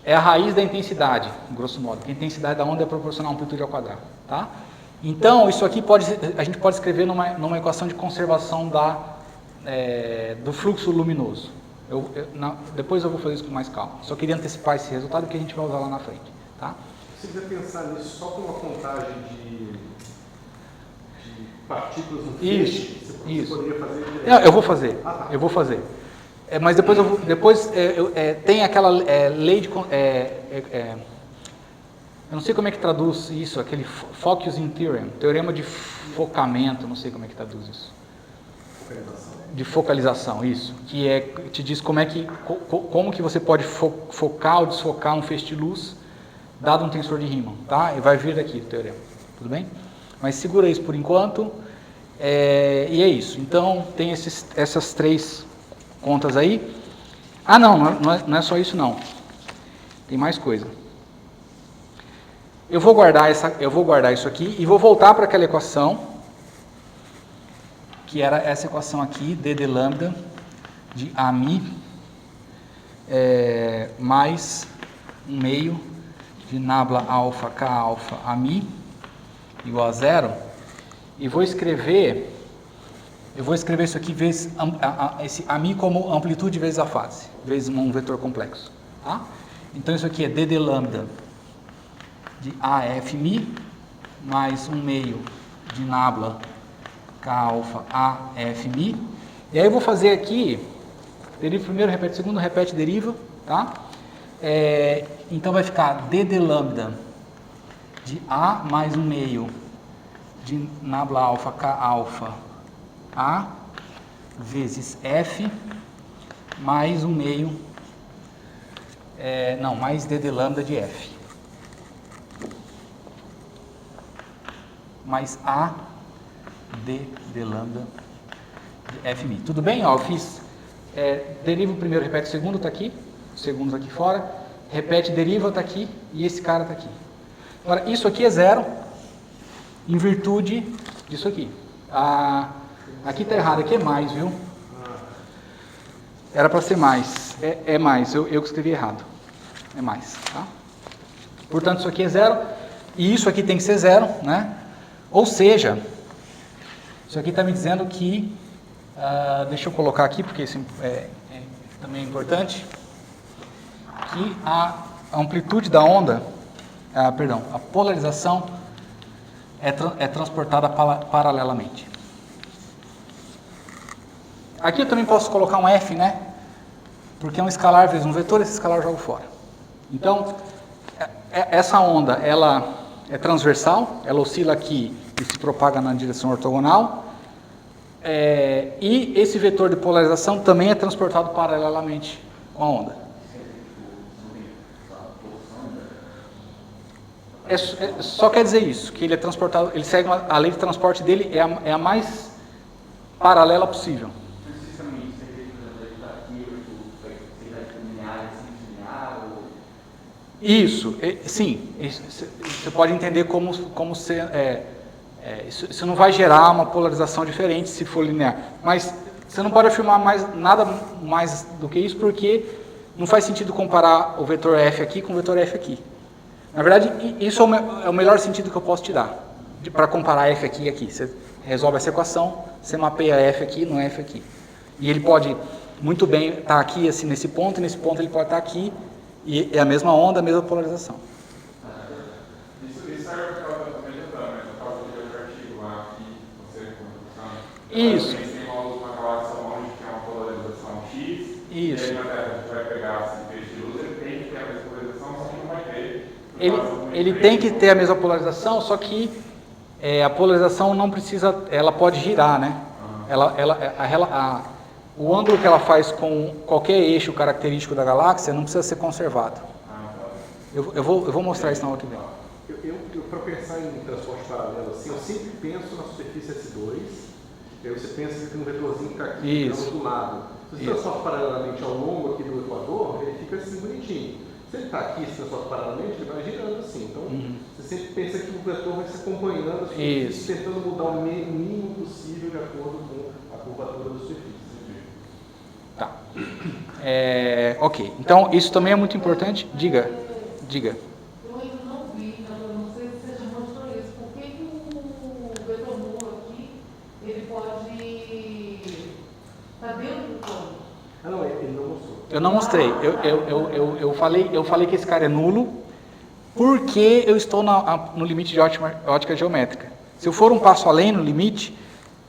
É a raiz da intensidade, grosso modo. A intensidade da onda é proporcional à amplitude ao quadrado, tá? Então, isso aqui a gente pode escrever numa equação de conservação do fluxo luminoso. Depois eu vou fazer isso com mais calma. Só queria antecipar esse resultado que a gente vai usar lá na frente, tá? Se você quiser pensar nisso só com uma contagem de partículas no feixe, você poderia fazer... Eu vou fazer, eu vou fazer. Mas depois tem aquela lei de... eu não sei como é que traduz isso, aquele focusing theorem, teorema de focamento, não sei como é que traduz isso. Focalização. De focalização, isso. Que te diz como que você pode focar ou desfocar um feixe de luz, dado um tensor de Riemann, tá? E vai vir daqui o teorema, tudo bem? Mas segura isso por enquanto, e é isso. Então, tem essas 3 contas aí. Não é só isso não. Tem mais coisa. Eu vou guardar isso aqui e vou voltar para aquela equação, que era essa equação aqui, d de lambda de a mi mais 1 meio de nabla alfa k alfa a mi igual a 0, e vou escrever isso aqui vezes esse a mi como amplitude vezes a fase, vezes um vetor complexo, tá? Então isso aqui é d de lambda de AF mi mais 1 meio de nabla K alfa AF mi. E aí eu vou fazer aqui, deriva primeiro, repete segundo, repete, deriva, tá? Então vai ficar d de lambda de A mais 1 meio de nabla alfa K alfa A vezes F mais 1 meio Não, mais d lambda de f. Mais a d lambda de f mi. Tudo bem? Ó, eu fiz deriva o primeiro, repete o segundo, está aqui. O segundo está aqui fora. Repete, deriva, está aqui. E esse cara está aqui. Agora, isso aqui é zero em virtude disso aqui. Aqui está errado, aqui é mais, viu? Era para ser mais. É mais, eu que escrevi errado. É mais, tá? Portanto, isso aqui é zero. E isso aqui tem que ser zero, né? Ou seja, isso aqui está me dizendo que... deixa eu colocar aqui, porque isso também é importante. Que a amplitude da onda... a polarização é transportada paralelamente. Aqui eu também posso colocar um F, né? Porque é um escalar vezes um vetor, esse escalar eu jogo fora. Então, essa onda, ela é transversal, ela oscila aqui e se propaga na direção ortogonal. E esse vetor de polarização também é transportado paralelamente com a onda. Só quer dizer isso, que ele é transportado, ele segue a lei de transporte dele é a mais paralela possível. Isso, sim, você pode entender como ser, isso não vai gerar uma polarização diferente se for linear, mas você não pode afirmar nada mais do que isso, porque não faz sentido comparar o vetor f aqui com o vetor f aqui. Na verdade, isso é o melhor sentido que eu posso te dar, para comparar f aqui e aqui. Você resolve essa equação, você mapeia f aqui no f aqui. E ele pode muito bem estar aqui assim, nesse ponto, e nesse ponto ele pode estar aqui, e é a mesma onda, a mesma polarização. Isso serve para o tratamento também, por causa do outro artigo lá que você comentou. Isso. Tem uma relação onde tem uma polarização X, Isso. E aí na Terra a gente vai pegar esse peixe de luz, ele tem que ter a mesma polarização, só que não vai ter. Ele tem que ter a mesma polarização, só que a polarização não precisa, ela pode girar, né? O ângulo que ela faz com qualquer eixo característico da galáxia não precisa ser conservado. Eu vou mostrar isso na aula que vem. Para pensar em transporte paralelo, assim, eu sempre penso na superfície S2, e aí você pensa que tem um vetorzinho que está aqui do lado. Se você transporta paralelamente ao longo aqui do Equador, ele fica assim bonitinho. Se ele está aqui, se transporta paralelamente, ele vai girando assim. Então, você sempre pensa que o vetor vai se acompanhando a superfície, tentando mudar o mínimo possível de acordo com a curvatura da superfície. Tá. Ok. Então, isso também é muito importante. Diga. Eu ainda não vi, não sei se você já mostrou isso. Por que o vetor nulo aqui, ele pode estar dentro do plano? Não, ele não mostrou. Eu não mostrei. Eu falei que esse cara é nulo porque eu estou no limite de ótica geométrica. Se eu for um passo além no limite,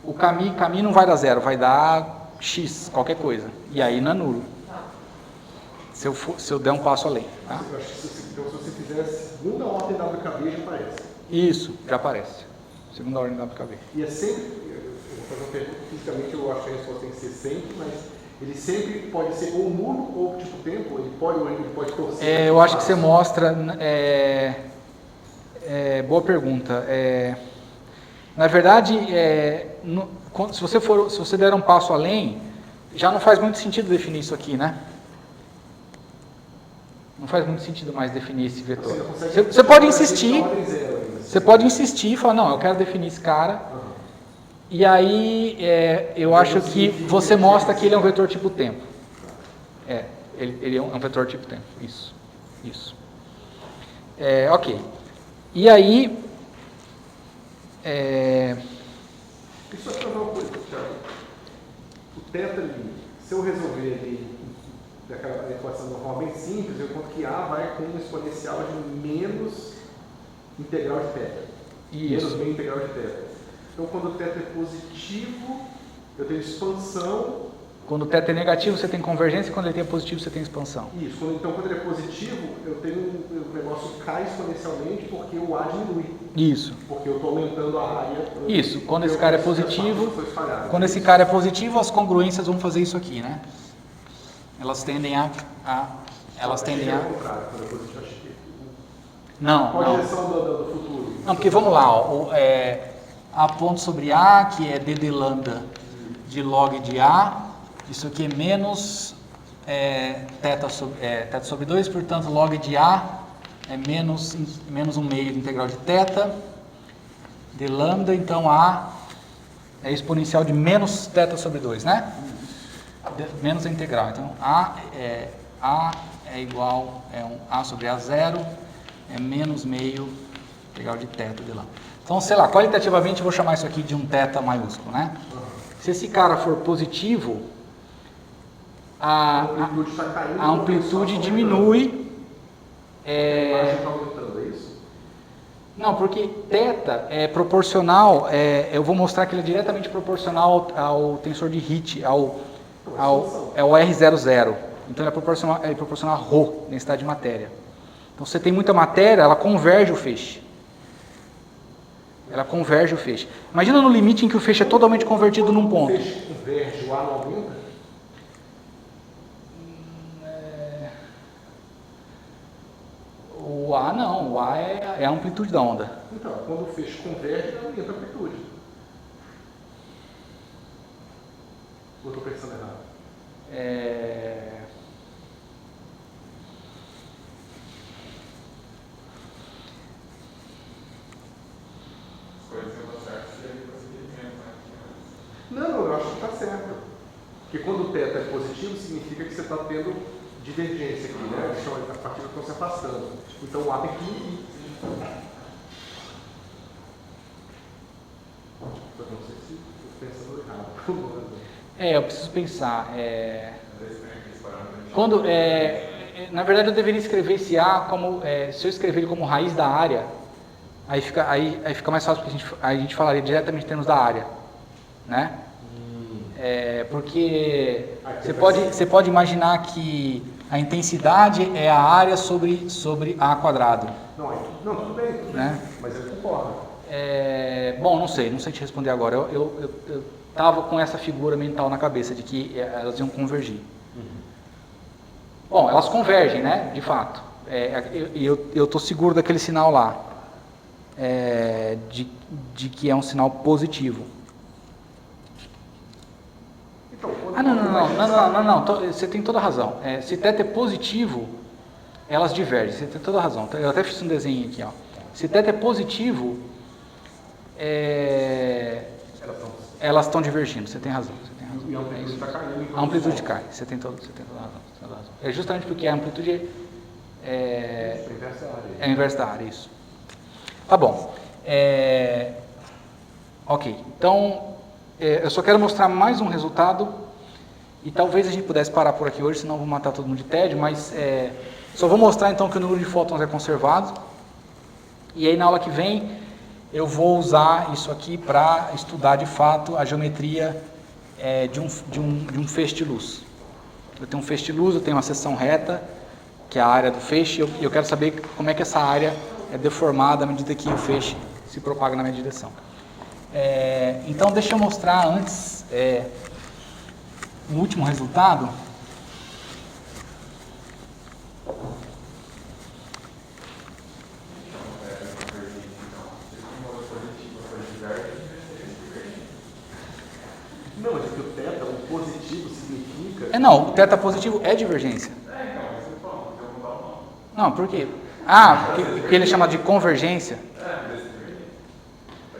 o caminho não vai dar zero, vai dar x, qualquer coisa. E aí não é nulo. Se eu der um passo além. Tá? Eu acho que se você fizer a segunda ordem WKB já aparece. Isso, já aparece. Segunda ordem WKB. E é sempre, eu vou fazer uma pergunta, fisicamente eu acho que a resposta tem que ser sempre, mas ele sempre pode ser ou nulo ou tipo tempo, ele pode torcer. Eu acho que você mostra. Boa pergunta. Na verdade, se você der um passo além, já não faz muito sentido definir isso aqui, né? Não faz muito sentido mais definir esse vetor. Você pode insistir. Você pode insistir e falar, não, eu quero definir esse cara. E aí, eu acho que você mostra que ele é um vetor tipo tempo. Ele é um vetor tipo tempo. Isso. Ok. E aí... Isso aqui é uma coisa, Thiago. O θ ali, se eu resolver ele daquela equação de uma forma bem simples, eu conto que A vai com um exponencial de menos integral de θ. Menos meio integral de θ. Então, quando o θ é positivo, eu tenho expansão. Quando o θ é negativo, você tem convergência, e quando ele é positivo, você tem expansão. Isso. Então, quando ele é positivo, eu tenho o negócio cai exponencialmente porque o A diminui. Isso. Porque eu estou aumentando a área. Isso. Quando esse cara é positivo, esse cara é positivo, as congruências vão fazer isso aqui, né? Elas tendem a elas tendem Achei a... ao contrário, quando eu positivo, achei que... Não, Qual a não. direção do futuro? Não, porque vamos lá, ó, A ponto sobre A, que é d de lambda de log de A, isso aqui é menos θ sobre 2, portanto log de A é menos 1 meio de integral de θ de lambda, então A é exponencial de menos θ sobre 2, né? Menos a integral, então A é igual, A sobre A0 é menos meio integral de θ de lambda. Então, sei lá, qualitativamente eu vou chamar isso aqui de um θ maiúsculo, né? Se esse cara for positivo, a amplitude diminui. A imagem está aumentando, é isso? Não, porque θ é proporcional, eu vou mostrar que ele é diretamente proporcional ao tensor de Hit, ao R00. Então ele é proporcional a ρ, densidade de matéria. Então, se você tem muita matéria, ela converge o feixe. Imagina no limite em que o feixe é totalmente convertido num ponto. O feixe converge, o A não aumenta? O A não, o A é a amplitude da onda. Então, quando o feixe converge, aumenta a amplitude. Ou estou pensando errado? Não, eu acho que está certo. Porque quando o θ é positivo, significa que você está tendo divergência aqui, né? As partículas estão se afastando. Então o A tem que diminuir. Eu não sei se estou pensando errado. Eu preciso pensar. Quando, na verdade, eu deveria escrever esse A como, se eu escrever ele como raiz da área, aí fica mais fácil, porque a gente falaria diretamente em termos da área, né? Porque você pode imaginar que a intensidade é a área sobre A quadrado. Não, tudo bem, né? Mas eu concordo. Bom, não sei te responder agora. Eu estava com essa figura mental na cabeça de que elas iam convergir. Bom, elas convergem, né? De fato. Eu estou seguro daquele sinal lá, de que é um sinal positivo. Não, você tem toda a razão. Se θ é positivo, elas divergem, você tem toda a razão. Eu até fiz um desenho aqui, ó. Se θ é positivo, elas estão divergindo, você tem razão. E a amplitude está caindo. A amplitude cai, você tem toda a razão. É justamente porque a amplitude é o inverso da área, isso. Tá bom. Ok, então eu só quero mostrar mais um resultado e talvez a gente pudesse parar por aqui hoje, senão eu vou matar todo mundo de tédio, mas só vou mostrar então que o número de fótons é conservado e aí na aula que vem eu vou usar isso aqui para estudar de fato a geometria de um feixe de luz. Eu tenho um feixe de luz, eu tenho uma seção reta, que é a área do feixe, e eu quero saber como é que essa área é deformada à medida que o feixe se propaga na minha direção. Então, deixa eu mostrar antes o último resultado. Não, mas porque o θ, o positivo significa... Não, o θ positivo é divergência. Não, por quê? Porque ele é chamado de convergência.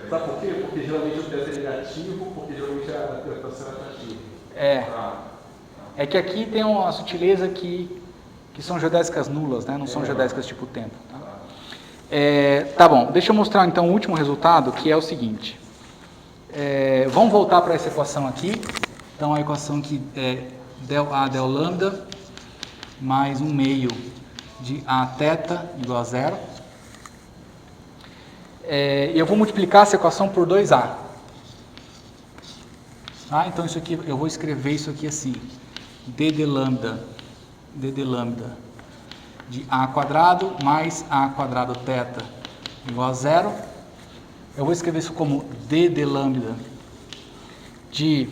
Sabe por quê? Porque geralmente o θ é negativo, porque geralmente a interpretação é atrativa. É que aqui tem uma sutileza que são geodésicas nulas, né? Não são geodésicas tipo tempo. Tá bom, deixa eu mostrar então o último resultado, que é o seguinte. Vamos voltar para essa equação aqui. Então a equação que é del A del lambda mais 1 meio de A θ igual a 0. Eu vou multiplicar essa equação por 2A. Então isso aqui, eu vou escrever isso aqui assim. d de lambda de A quadrado mais A quadrado θ igual a 0. Eu vou escrever isso como d de lambda de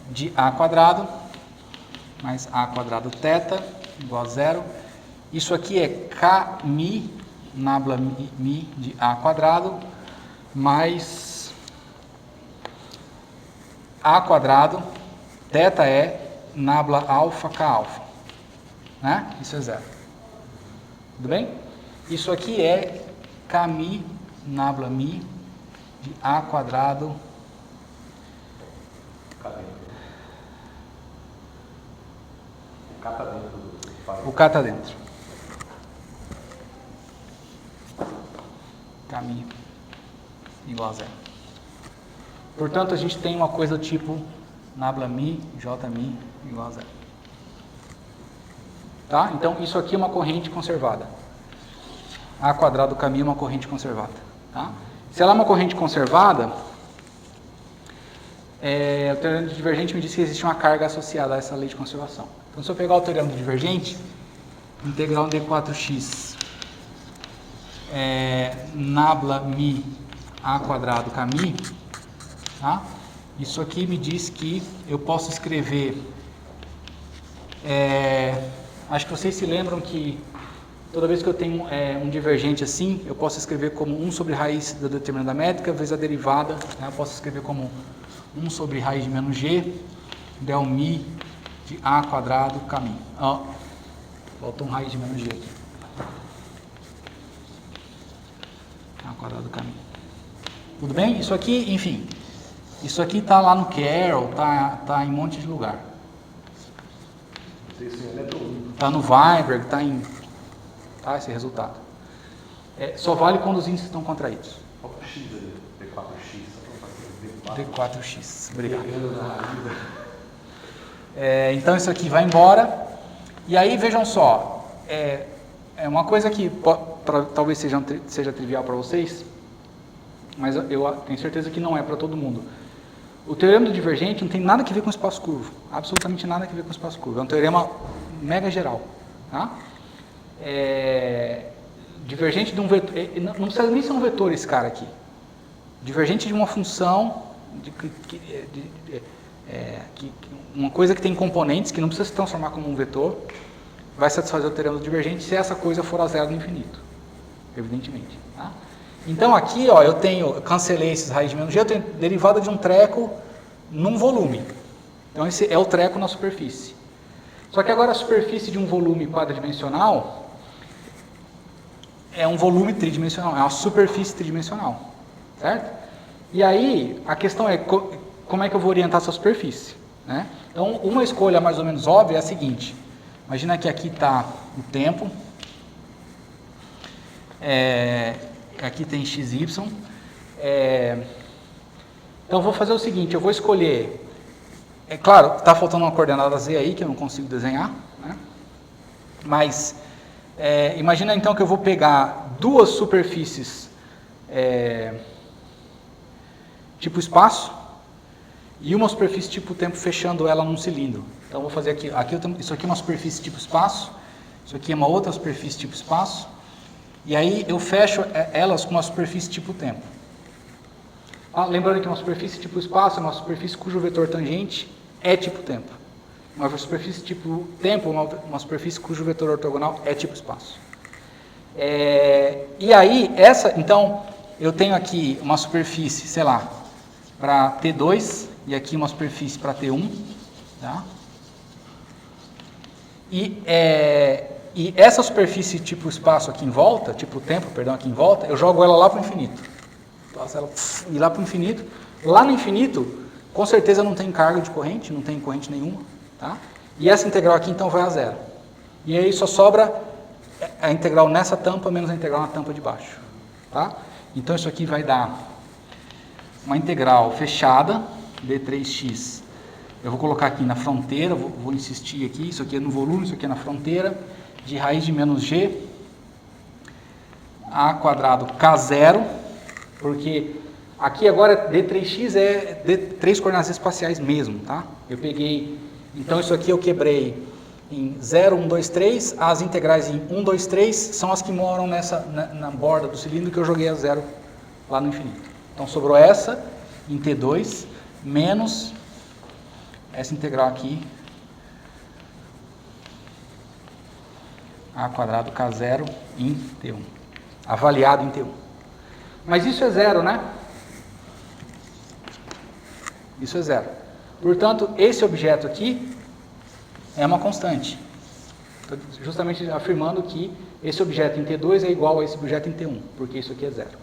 de A quadrado mais A quadrado θ igual a 0. Isso aqui é Kmi nabla mi de A quadrado mais A quadrado, θ é nabla alfa K alfa, né? Isso é 0. Tudo bem? Isso aqui é Kmi nabla mi de A quadrado. O K tá dentro do pai. O K está dentro. Kmi igual a 0. Portanto, a gente tem uma coisa do tipo nabla mi, jmi igual a 0. Tá? Então, isso aqui é uma corrente conservada. A quadrado Kmi é uma corrente conservada. Tá? Se ela é uma corrente conservada, o teorema do divergente me diz que existe uma carga associada a essa lei de conservação. Então, se eu pegar o teorema do divergente, integral d4x nabla mi a quadrado Kmi, tá? Isso aqui me diz que eu posso escrever, acho que vocês se lembram que toda vez que eu tenho um divergente assim, eu posso escrever como 1 sobre raiz da determinada métrica vezes a derivada, né? Eu posso escrever como 1 sobre raiz de menos g, del mi de a quadrado Kmi. Ó, faltou um raiz de menos g aqui. A quadrado Kmi. Tudo bem? Isso aqui, enfim, isso aqui está lá no Carroll, tá em um monte de lugar. Está no Weinberg, está em... Tá, esse resultado. Só vale quando os índices estão contraídos. Qual é o X ali? D4X. D4x, obrigado. Então isso aqui vai embora. E aí, vejam só, uma coisa que talvez seja trivial para vocês, mas eu tenho certeza que não é para todo mundo. O teorema do divergente não tem nada a ver com espaço curvo, absolutamente nada a ver com espaço curvo. É um teorema mega geral. Tá? Divergente de um vetor, não precisa nem ser um vetor esse cara aqui. Divergente de uma função, uma coisa que tem componentes que não precisa se transformar como um vetor, vai satisfazer o teorema do divergente se essa coisa for a zero no infinito, evidentemente. Tá? Então aqui, ó, eu cancelei esses raiz de menos g, eu tenho derivada de um treco num volume. Então esse é o treco na superfície. Só que agora a superfície de um volume quadridimensional é um volume tridimensional, é uma superfície tridimensional, certo? E aí a questão é como é que eu vou orientar essa superfície, né? Então uma escolha mais ou menos óbvia é a seguinte: imagina que aqui está o tempo, aqui tem xy, então eu vou fazer o seguinte, eu vou escolher, claro, está faltando uma coordenada z aí que eu não consigo desenhar, né? Mas imagina então que eu vou pegar duas superfícies tipo espaço e uma superfície tipo tempo fechando ela num cilindro. Então eu vou fazer aqui isso aqui é uma superfície tipo espaço, isso aqui é uma outra superfície tipo espaço, e aí eu fecho elas com uma superfície tipo tempo. Lembrando que uma superfície tipo espaço é uma superfície cujo vetor tangente é tipo tempo. Uma superfície tipo tempo é uma superfície cujo vetor ortogonal é tipo espaço. E aí, então, eu tenho aqui uma superfície, sei lá, para T2 e aqui uma superfície para T1. Tá? E essa superfície tipo espaço aqui em volta, tipo tempo, perdão, aqui em volta, eu jogo ela lá para o infinito. Faço ela ir lá para o infinito. Lá no infinito, com certeza não tem carga de corrente, não tem corrente nenhuma. Tá? E essa integral aqui então vai a zero. E aí só sobra a integral nessa tampa menos a integral na tampa de baixo. Tá? Então isso aqui vai dar uma integral fechada, d3x. Eu vou colocar aqui na fronteira, vou insistir aqui, isso aqui é no volume, isso aqui é na fronteira, de raiz de menos g, a quadrado k0, porque aqui agora d3x é três coordenadas espaciais mesmo, tá? Eu peguei, então isso aqui eu quebrei em 0, 1, 2, 3, as integrais em 1, 2, 3 são as que moram na borda do cilindro que eu joguei a zero lá no infinito. Então sobrou essa em T2 menos essa integral aqui, a quadrado K0 em T1, avaliado em T1. Mas isso é zero, né? Isso é zero. Portanto, esse objeto aqui é uma constante. Estou justamente afirmando que esse objeto em T2 é igual a esse objeto em T1, porque isso aqui é zero.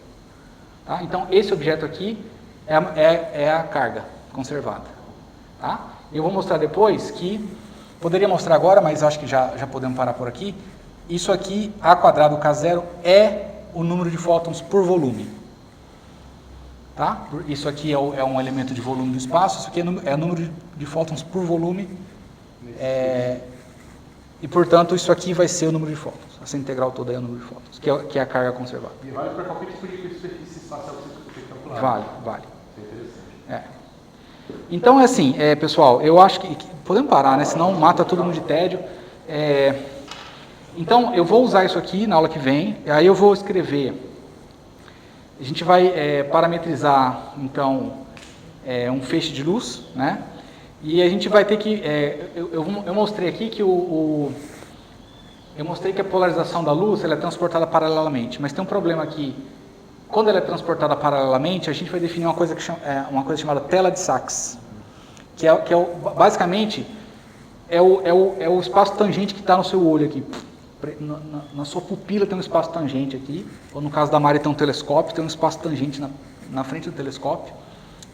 Tá? Então, esse objeto aqui é a carga conservada. Tá? Eu vou mostrar depois que, poderia mostrar agora, mas acho que já podemos parar por aqui. Isso aqui, A quadrado K0, é o número de fótons por volume. Tá? Isso aqui é um elemento de volume do espaço, isso aqui é o número de fótons por volume, e portanto isso aqui vai ser o número de fótons. Essa integral toda é o número de fótons, que é a carga conservada. E vale para qualquer tipo de superfície espacial que você calcular. Vale. Isso é interessante. Então é assim, pessoal, eu acho que podemos parar, né? Senão mata todo mundo de tédio. Então eu vou usar isso aqui na aula que vem, aí eu vou escrever. A gente vai parametrizar, então, um feixe de luz, né? E a gente vai ter que... eu mostrei aqui que eu mostrei que a polarização da luz ela é transportada paralelamente, mas tem um problema aqui. Quando ela é transportada paralelamente, a gente vai definir uma coisa chamada tela de Sachs, que basicamente é o espaço tangente que está no seu olho aqui. Na sua pupila tem um espaço tangente aqui, ou no caso da Mari tem um telescópio, tem um espaço tangente na frente do telescópio,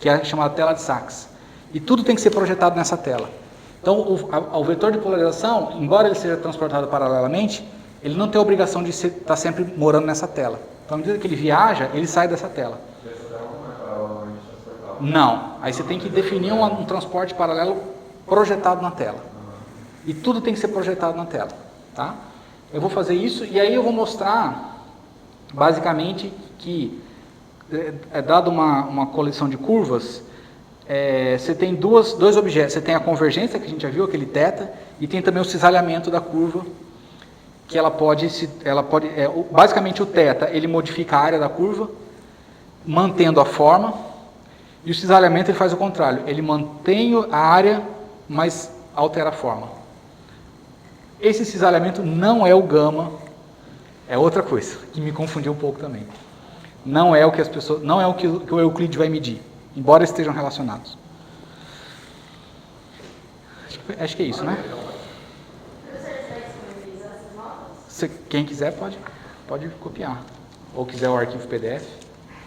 que é chamada tela de Sachs. E tudo tem que ser projetado nessa tela. Então, o vetor de polarização, embora ele seja transportado paralelamente, ele não tem a obrigação de estar sempre morando nessa tela. Então, à medida que ele viaja, ele sai dessa tela. Essa tela não é paralelamente transportável? Não. Aí você tem que definir um transporte paralelo projetado na tela. E tudo tem que ser projetado na tela. Tá? Eu vou fazer isso e aí eu vou mostrar, basicamente, que, dado uma coleção de curvas, você tem dois objetos. Você tem a convergência, que a gente já viu, aquele θ, e tem também o cisalhamento da curva, que basicamente o θ, ele modifica a área da curva, mantendo a forma, e o cisalhamento ele faz o contrário, ele mantém a área, mas altera a forma. Esse cisalhamento não é o gama, é outra coisa, que me confundiu um pouco também. Não é o que o Euclides vai medir, embora estejam relacionados. Acho que é isso, né? Quem quiser pode copiar. Ou quiser o arquivo PDF.